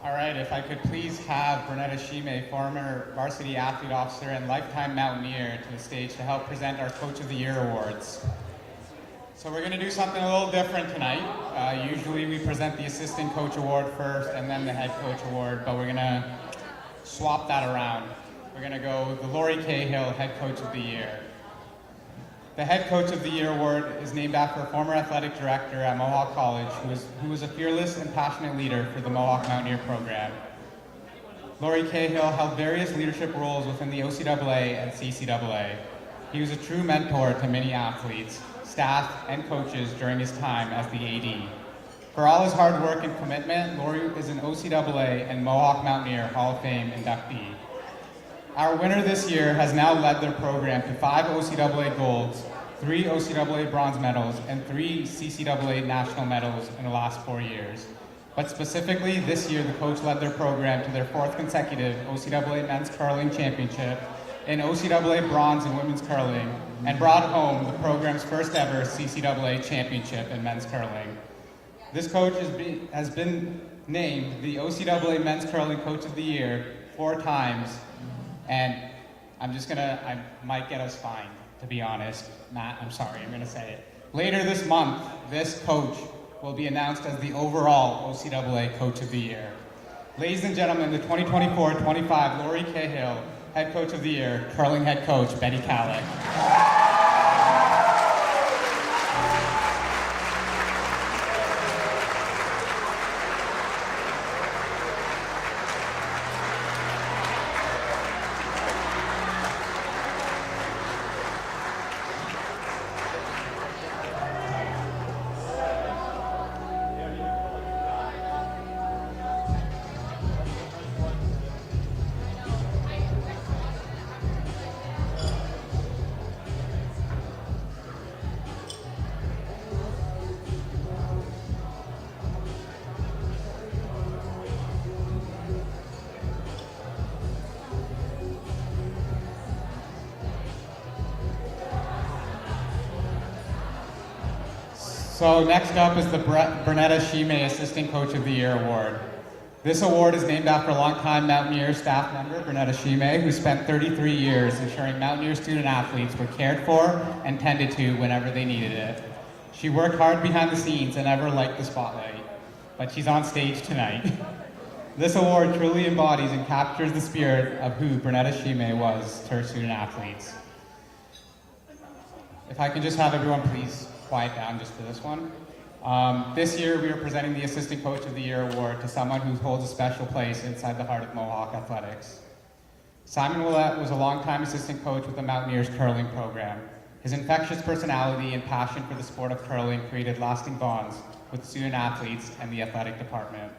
All right, if I could please have Bernetta Shime, former varsity athlete officer and lifetime mountaineer, to the stage to help present our Coach of the Year awards. So we're going to do something a little different tonight. Usually we present the assistant coach award first and then the head coach award, but we're going to swap that around. We're going to go the Lori Cahill Head Coach of the Year. The Head Coach of the Year award is named after a former athletic director at Mohawk College who was a fearless and passionate leader for the Mohawk Mountaineer program. Lori Cahill held various leadership roles within the OCAA and CCAA. He was a true mentor to many athletes, staff, and coaches during his time as the AD. For all his hard work and commitment, Lori is an OCAA and Mohawk Mountaineer Hall of Fame inductee. Our winner this year has now led their program to 5 OCAA golds, 3 OCAA bronze medals, and 3 CCAA national medals in the last 4 years. But specifically, this year the coach led their program to their 4th consecutive OCAA men's curling championship, in OCAA bronze in women's curling, and brought home the program's first ever CCAA championship in men's curling. This coach has been named the OCAA Men's Curling Coach of the Year 4 times, and I might get us fined, to be honest. Matt, I'm sorry, I'm gonna say it. Later this month, this coach will be announced as the overall OCAA Coach of the Year. Ladies and gentlemen, the 2024-25 Lori Cahill Head Coach of the Year, curling head coach, Betty Calick. So next up is the Bernetta Shime Assistant Coach of the Year Award. This award is named after longtime Mountaineer staff member Bernetta Shime, who spent 33 years ensuring Mountaineer student athletes were cared for and tended to whenever they needed it. She worked hard behind the scenes and never liked the spotlight, but she's on stage tonight. This award truly embodies and captures the spirit of who Bernetta Shime was to her student athletes. If I can just have everyone please quiet down just for this one. This year we are presenting the Assistant Coach of the Year Award to someone who holds a special place inside the heart of Mohawk athletics. Simon Willett was a longtime assistant coach with the Mountaineers curling program. His infectious personality and passion for the sport of curling created lasting bonds with student athletes and the athletic department.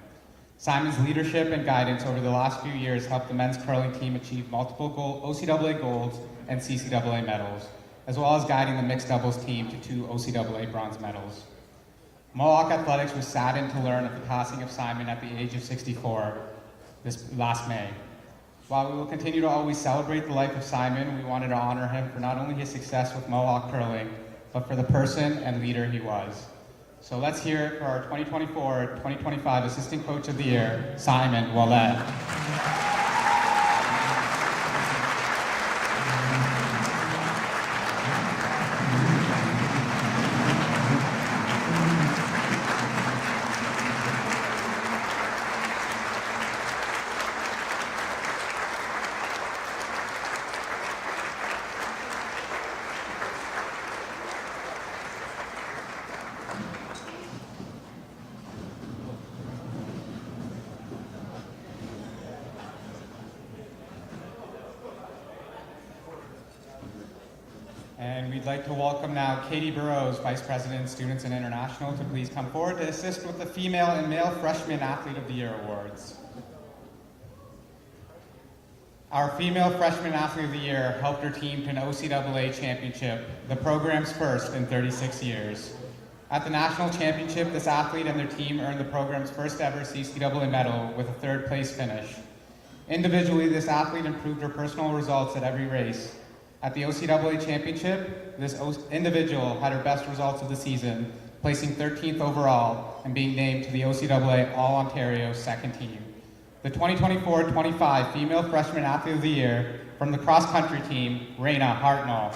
Simon's leadership and guidance over the last few years helped the men's curling team achieve multiple OCAA golds and CCAA medals, as well as guiding the mixed doubles team to 2 OCAA bronze medals. Mohawk Athletics was saddened to learn of the passing of Simon at the age of 64. this last May. While we will continue to always celebrate the life of Simon, we wanted to honor him for not only his success with Mohawk curling, but for the person and leader he was. So let's hear it for our 2024-2025 Assistant Coach of the Year, Simon Wallet. And we'd like to welcome now Katie Burrows, Vice President, Students and International, to please come forward to assist with the Female and Male Freshman Athlete of the Year Awards. Our Female Freshman Athlete of the Year helped her team to an OCAA championship, the program's first in 36 years. At the National Championship, this athlete and their team earned the program's first ever CCAA medal with a third place finish. Individually, this athlete improved her personal results at every race. At the OCAA Championship, this individual had her best results of the season, placing 13th overall and being named to the OCAA All-Ontario second team. The 2024-25 Female Freshman Athlete of the Year from the cross-country team, Raina Hartnell.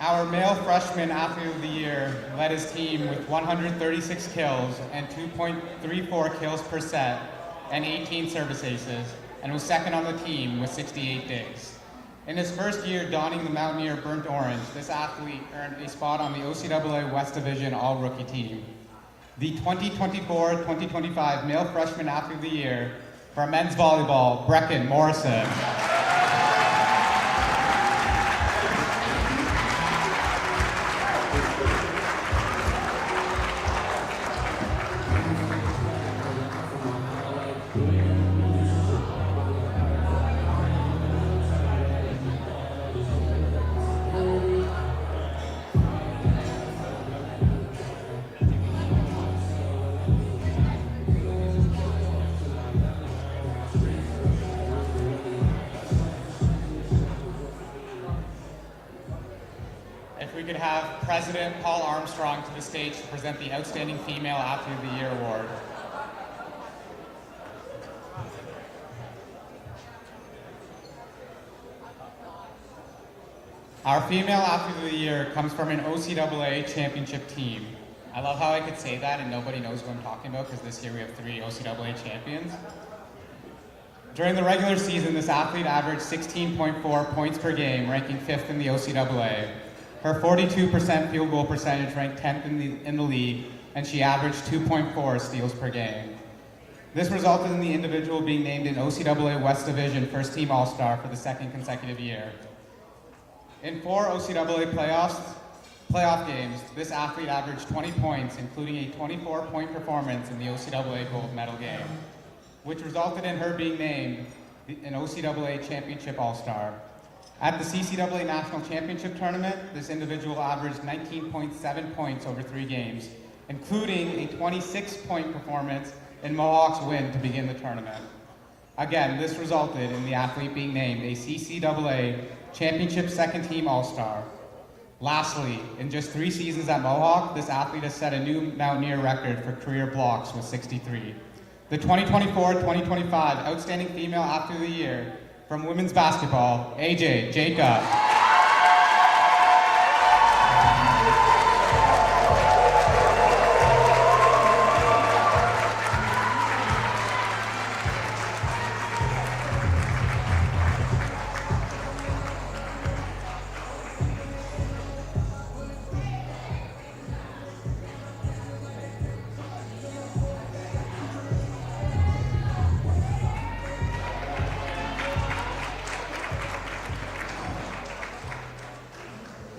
Our Male Freshman Athlete of the Year led his team with 136 kills and 2.34 kills per set and 18 service aces, and was second on the team with 68 digs. In his first year donning the Mountaineer burnt orange, this athlete earned a spot on the OCAA West Division All-Rookie team. The 2024-2025 Male Freshman Athlete of the Year for men's volleyball, Brecken Morrison. If we could have President Paul Armstrong to the stage to present the Outstanding Female Athlete of the Year Award. Our Female Athlete of the Year comes from an OCAA championship team. I love how I could say that and nobody knows who I'm talking about because this year we have 3 OCAA champions. During the regular season, this athlete averaged 16.4 points per game, ranking 5th in the OCAA. Her 42% field goal percentage ranked 10th in the league, and she averaged 2.4 steals per game. This resulted in the individual being named an OCAA West Division First Team All-Star for the second consecutive year. In 4 OCAA playoff games, this athlete averaged 20 points, including a 24-point performance in the OCAA gold medal game, which resulted in her being named an OCAA Championship All-Star. At the CCAA National Championship Tournament, this individual averaged 19.7 points over 3 games, including a 26-point performance in Mohawk's win to begin the tournament. Again, this resulted in the athlete being named a CCAA Championship Second Team All-Star. Lastly, in just 3 seasons at Mohawk, this athlete has set a new Mountaineer record for career blocks with 63. The 2024-2025 Outstanding Female Athlete of the Year from women's basketball, AJ Jacob.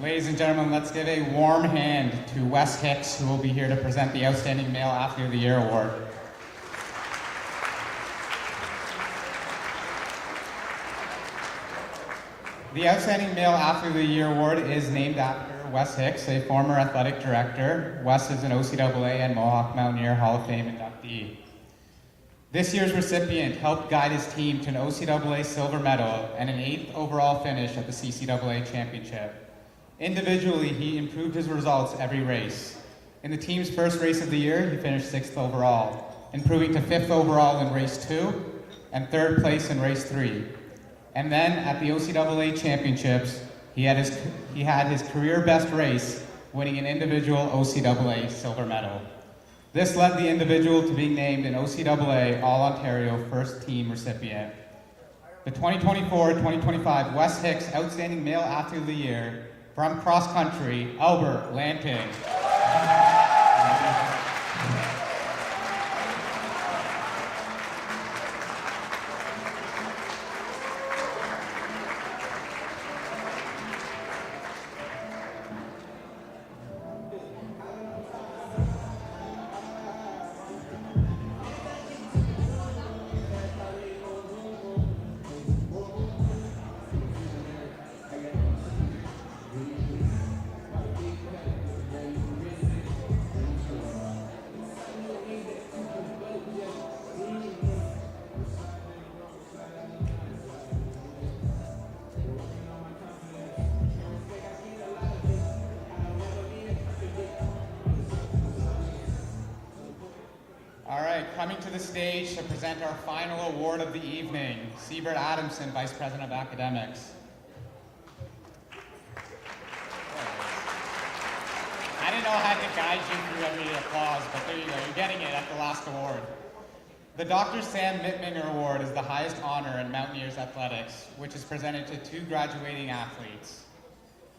Ladies and gentlemen, let's give a warm hand to Wes Hicks, who will be here to present the Outstanding Male Athlete of the Year award. The Outstanding Male Athlete of the Year award is named after Wes Hicks, a former athletic director. Wes is an OCAA and Mohawk Mountaineer Hall of Fame inductee. This year's recipient helped guide his team to an OCAA silver medal and an 8th overall finish at the CCAA championship. Individually, he improved his results every race. In the team's first race of the year, he finished 6th overall, improving to 5th overall in race 2 and 3rd place in race 3. And then at the OCAA championships, he had his career best race, winning an individual OCAA silver medal. This led the individual to being named an OCAA All-Ontario First Team recipient. The 2024-2025 Wes Hicks Outstanding Male Athlete of the Year from cross country, Albert Lanting. Coming to the stage to present our final award of the evening, Siebert Adamson, Vice President of Academics. I didn't know I had to guide you through every applause, but there you go, you're getting it at the last award. The Dr. Sam Mittminger Award is the highest honor in Mountaineers athletics, which is presented to 2 graduating athletes.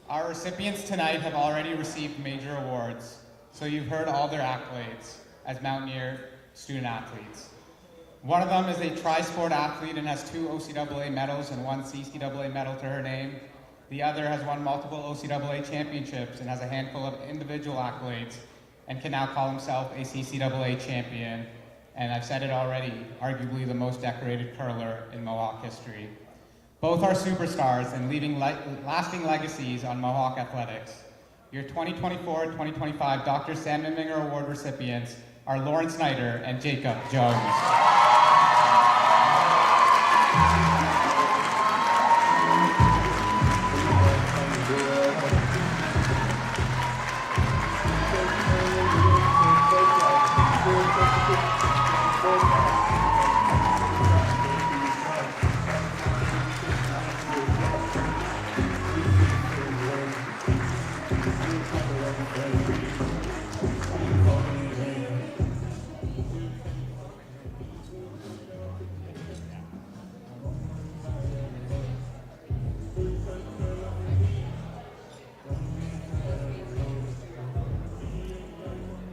Our recipients tonight have already received major awards, so you've heard all their accolades as Mountaineer student athletes. One of them is a tri-sport athlete and has 2 OCAA medals and 1 CCAA medal to her name. The other has won multiple OCAA championships and has a handful of individual accolades and can now call himself a CCAA champion. And I've said it already, arguably the most decorated curler in Mohawk history. Both are superstars and leaving lasting legacies on Mohawk athletics. Your 2024-2025 Dr. Sam Mittminger Award recipients are Lauren Snyder and Jacob Jones.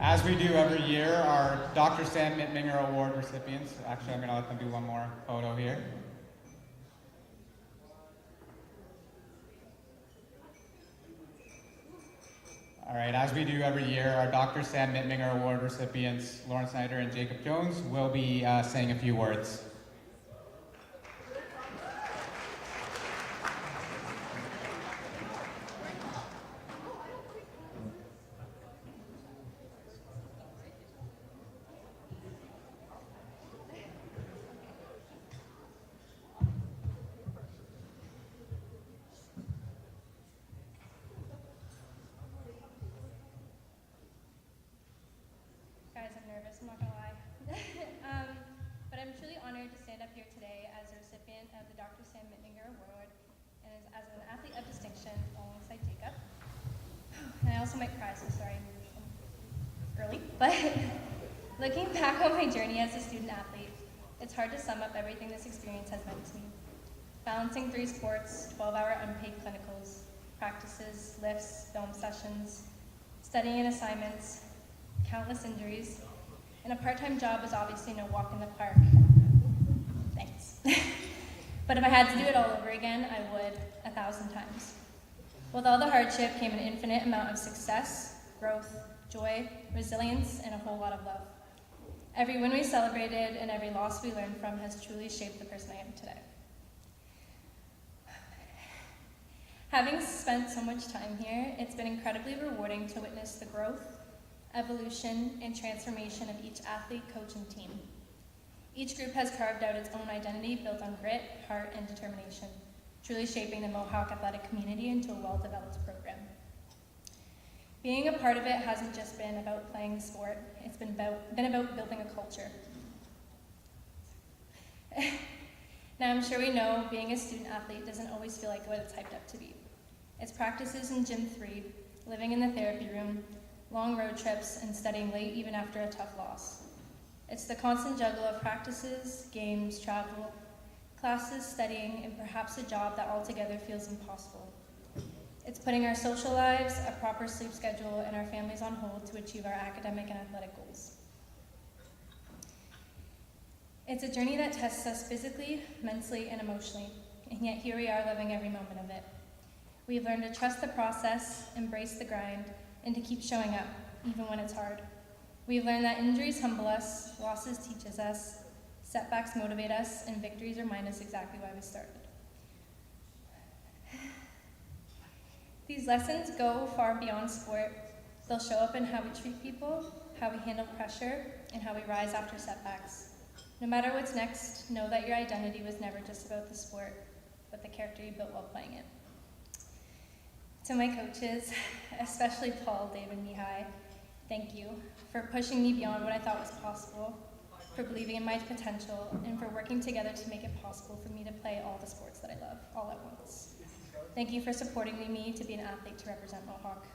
As we do every year, our Dr. Sam Mittminger Award recipients, actually I'm going to let them do one more photo here. All right, as we do every year, our Dr. Sam Mittminger Award recipients, Lauren Snyder and Jacob Jones, will be saying a few words. I'm not gonna lie. But I'm truly honored to stand up here today as a recipient of the Dr. Sam Mittminger Award and as an athlete of distinction alongside Jacob. And I also might cry, so sorry I'm early. But looking back on my journey as a student athlete, it's hard to sum up everything this experience has meant to me. Balancing 3 sports, 12-hour unpaid clinicals, practices, lifts, film sessions, studying and assignments, countless injuries, and a part-time job is obviously no walk in the park. Thanks. But if I had to do it all over again, I would 1,000 times. With all the hardship came an infinite amount of success, growth, joy, resilience, and a whole lot of love. Every win we celebrated and every loss we learned from has truly shaped the person I am today. Having spent so much time here, it's been incredibly rewarding to witness the growth, evolution, and transformation of each athlete, coach, and team. Each group has carved out its own identity built on grit, heart, and determination, truly shaping the Mohawk athletic community into a well-developed program. Being a part of it hasn't just been about playing the sport, it's been about building a culture. Now I'm sure we know being a student athlete doesn't always feel like what it's hyped up to be. It's practices in Gym 3, living in the therapy room, long road trips, and studying late even after a tough loss. It's the constant juggle of practices, games, travel, classes, studying, and perhaps a job that altogether feels impossible. It's putting our social lives, a proper sleep schedule, and our families on hold to achieve our academic and athletic goals. It's a journey that tests us physically, mentally, and emotionally, and yet here we are living every moment of it. We've learned to trust the process, embrace the grind, and to keep showing up, even when it's hard. We've learned that injuries humble us, losses teaches us, setbacks motivate us, and victories remind us exactly why we started. These lessons go far beyond sport. They'll show up in how we treat people, how we handle pressure, and how we rise after setbacks. No matter what's next, know that your identity was never just about the sport, but the character you built while playing it. To my coaches, especially Paul, Dave, and Mihai, thank you for pushing me beyond what I thought was possible, for believing in my potential, and for working together to make it possible for me to play all the sports that I love, all at once. Thank you for supporting me to be an athlete to represent Mohawk.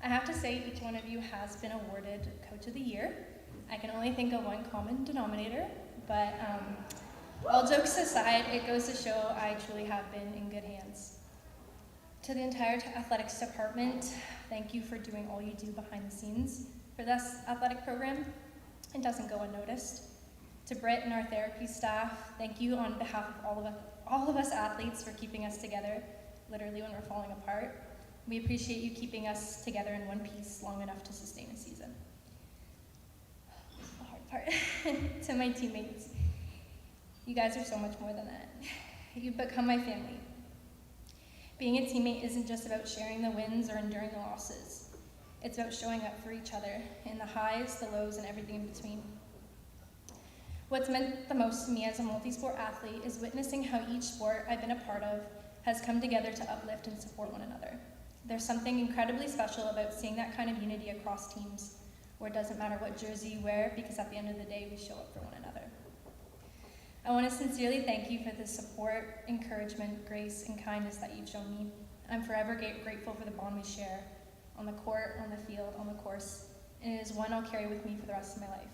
I have to say each one of you has been awarded Coach of the Year. I can only think of one common denominator, but all jokes aside, it goes to show I truly have been in good hands. To the entire athletics department, thank you for doing all you do behind the scenes for this athletic program. It doesn't go unnoticed. To Britt and our therapy staff, thank you on behalf of all of us athletes for keeping us together, literally when we're falling apart. We appreciate you keeping us together in one piece long enough to sustain a season. The hard part. To my teammates, you guys are so much more than that. You've become my family. Being a teammate isn't just about sharing the wins or enduring the losses. It's about showing up for each other in the highs, the lows, and everything in between. What's meant the most to me as a multi-sport athlete is witnessing how each sport I've been a part of has come together to uplift and support one another. There's something incredibly special about seeing that kind of unity across teams, where it doesn't matter what jersey you wear, because at the end of the day, we show up for one another. I want to sincerely thank you for the support, encouragement, grace, and kindness that you've shown me. I'm forever grateful for the bond we share, on the court, on the field, on the course, and it is one I'll carry with me for the rest of my life.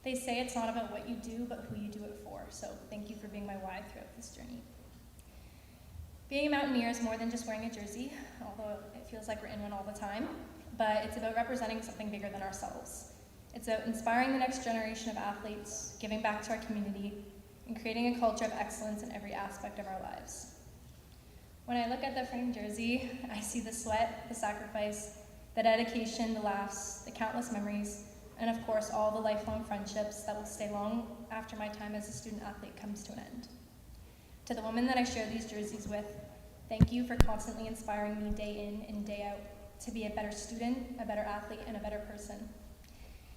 They say it's not about what you do, but who you do it for, so thank you for being my why throughout this journey. Being a Mountaineer is more than just wearing a jersey, although it feels like we're in one all the time, but it's about representing something bigger than ourselves. It's about inspiring the next generation of athletes, giving back to our community, and creating a culture of excellence in every aspect of our lives. When I look at the framed jersey, I see the sweat, the sacrifice, the dedication, the laughs, the countless memories, and of course, all the lifelong friendships that will stay long after my time as a student athlete comes to an end. To the women that I share these jerseys with, thank you for constantly inspiring me day in and day out to be a better student, a better athlete, and a better person.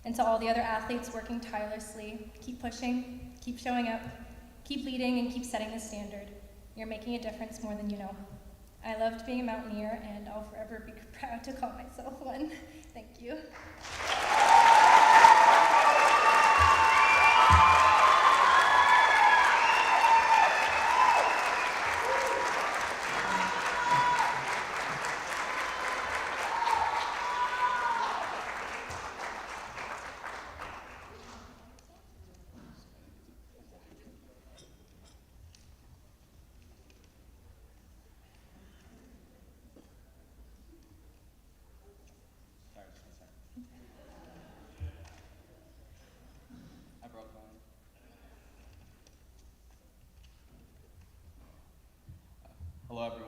And to all the other athletes working tirelessly, keep pushing, keep showing up, keep leading, and keep setting the standard. You're making a difference more than you know. I loved being a Mountaineer, and I'll forever be proud to call myself one. Thank you. Sorry, just one second.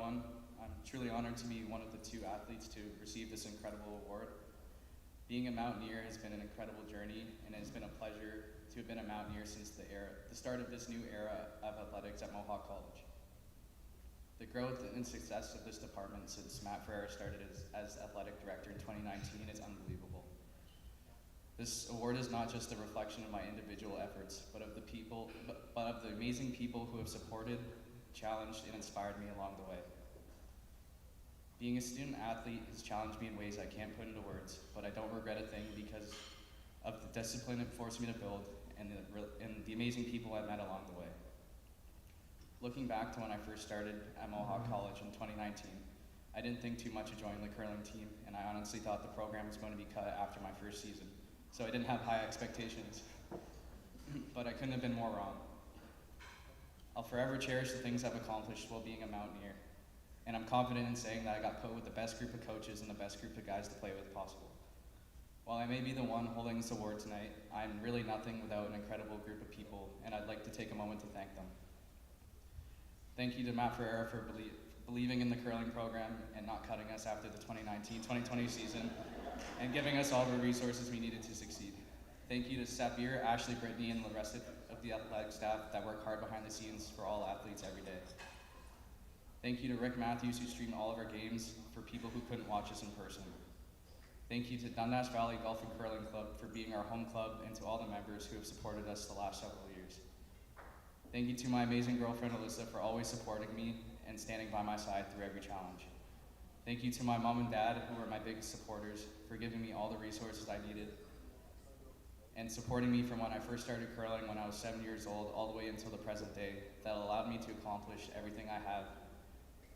everyone. I'm truly honored to be one of the 2 athletes to receive this incredible award. Being a Mountaineer has been an incredible journey, and it has been a pleasure to have been a Mountaineer since the start of this new era of athletics at Mohawk College. The growth and success of this department since Matt Ferreira started as athletic director in 2019 is unbelievable. This award is not just a reflection of my individual efforts, but of the amazing people who have supported, challenged, and inspired me along the way. Being a student athlete has challenged me in ways I can't put into words, but I don't regret a thing because of the discipline it forced me to build and the amazing people I met along the way. Looking back to when I first started at Mohawk College in 2019, I didn't think too much of joining the curling team, and I honestly thought the program was going to be cut after my first season, so I didn't have high expectations. But I couldn't have been more wrong. I'll forever cherish the things I've accomplished while being a Mountaineer, and I'm confident in saying that I got put with the best group of coaches and the best group of guys to play with possible. While I may be the one holding this award tonight, I'm really nothing without an incredible group of people, and I'd like to take a moment to thank them. Thank you to Matt Ferreira for believing in the curling program and not cutting us after the 2019-2020 season, and giving us all the resources we needed to succeed. Thank you to Sapir, Ashley, Brittany, and the rest of the athletic staff that work hard behind the scenes for all athletes every day. Thank you to Rick Matthews, who streamed all of our games for people who couldn't watch us in person. Thank you to Dundas Valley Golf and Curling Club for being our home club, and to all the members who have supported us the last several years. Thank you to my amazing girlfriend Alyssa for always supporting me and standing by my side through every challenge. Thank you to my mom and dad, who were my biggest supporters, for giving me all the resources I needed and supporting me from when I first started curling when I was 7 years old all the way until the present day, that allowed me to accomplish everything I have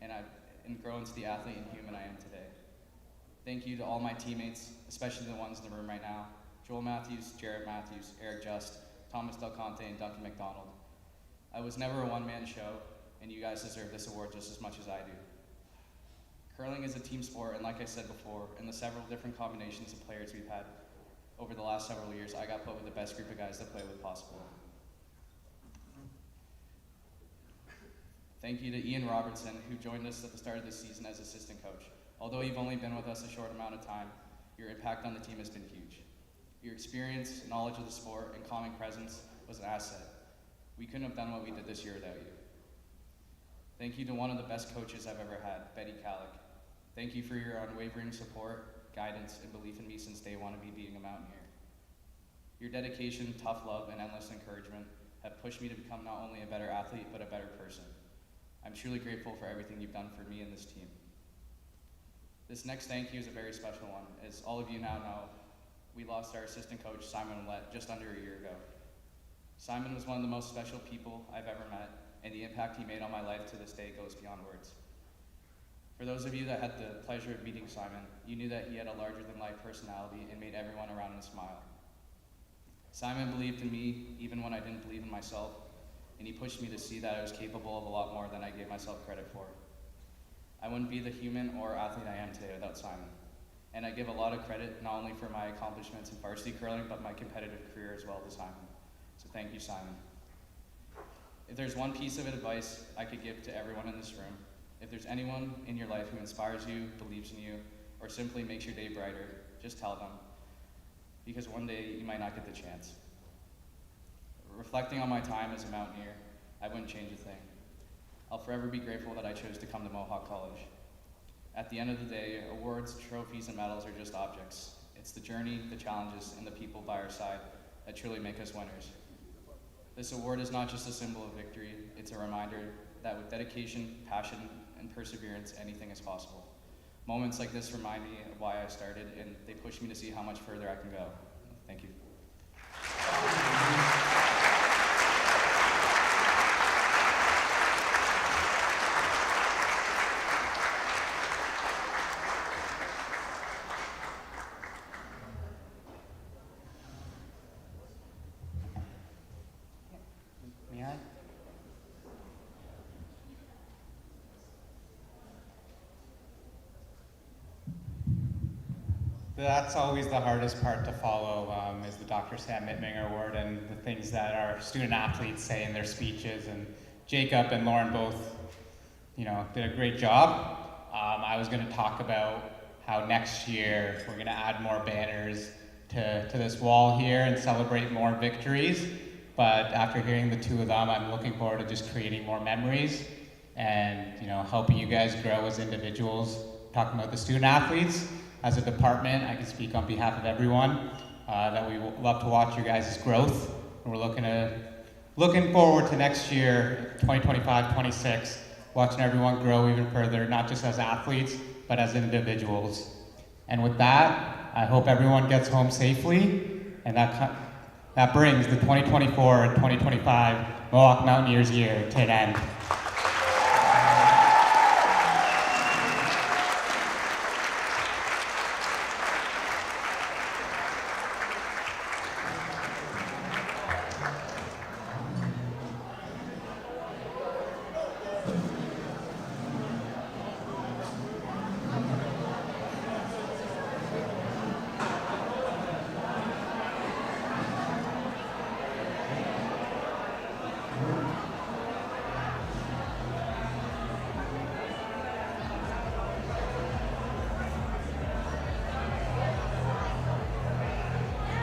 and grow into the athlete and human I am today. Thank you to all my teammates, especially the ones in the room right now: Joel Matthews, Jared Matthews, Eric Just, Thomas Del Conte, and Duncan McDonald. I was never a one-man show, and you guys deserve this award just as much as I do. Curling is a team sport, and like I said before, in the several different combinations of players we've had over the last several years, I got put with the best group of guys to play with possible. Thank you to Ian Robertson, who joined us at the start of this season as assistant coach. Although you've only been with us a short amount of time, your impact on the team has been huge. Your experience, knowledge of the sport, and calming presence was an asset. We couldn't have done what we did this year without you. Thank you to one of the best coaches I've ever had, Betty Kallick. Thank you for your unwavering support, guidance, and belief in me since day one of me being a Mountaineer. Your dedication, tough love, and endless encouragement have pushed me to become not only a better athlete, but a better person. I'm truly grateful for everything you've done for me and this team. This next thank you is a very special one. As all of you now know, we lost our assistant coach, Simon Ouellette, just under a year ago. Simon was one of the most special people I've ever met, and the impact he made on my life to this day goes beyond words. For those of you that had the pleasure of meeting Simon, you knew that he had a larger-than-life personality and made everyone around him smile. Simon believed in me even when I didn't believe in myself, and he pushed me to see that I was capable of a lot more than I gave myself credit for. I wouldn't be the human or athlete I am today without Simon, and I give a lot of credit not only for my accomplishments in varsity curling, but my competitive career as well to Simon. So thank you, Simon. If there's one piece of advice I could give to everyone in this room, if there's anyone in your life who inspires you, believes in you, or simply makes your day brighter, just tell them, because one day you might not get the chance. Reflecting on my time as a Mountaineer, I wouldn't change a thing. I'll forever be grateful that I chose to come to Mohawk College. At the end of the day, awards, trophies, and medals are just objects. It's the journey, the challenges, and the people by our side that truly make us winners. This award is not just a symbol of victory, it's a reminder that with dedication, passion, and perseverance, anything is possible. Moments like this remind me of why I started, and they push me to see how much further I can go. Thank you. May I? That's always the hardest part to follow, is the Dr. Sam Mittminger Award and the things that our student athletes say in their speeches. And Jacob and Lauren both did a great job. I was going to talk about how next year we're going to add more banners to this wall here and celebrate more victories. But after hearing the two of them, I'm looking forward to just creating more memories and helping you guys grow as individuals. Talking about the student athletes, as a department, I can speak on behalf of everyone that we love to watch your guys' growth. And we're looking forward to next year, 2025-26, watching everyone grow even further, not just as athletes, but as individuals. And with that, I hope everyone gets home safely, and that brings the 2024 and 2025 Mohawk Mountaineers year to an end.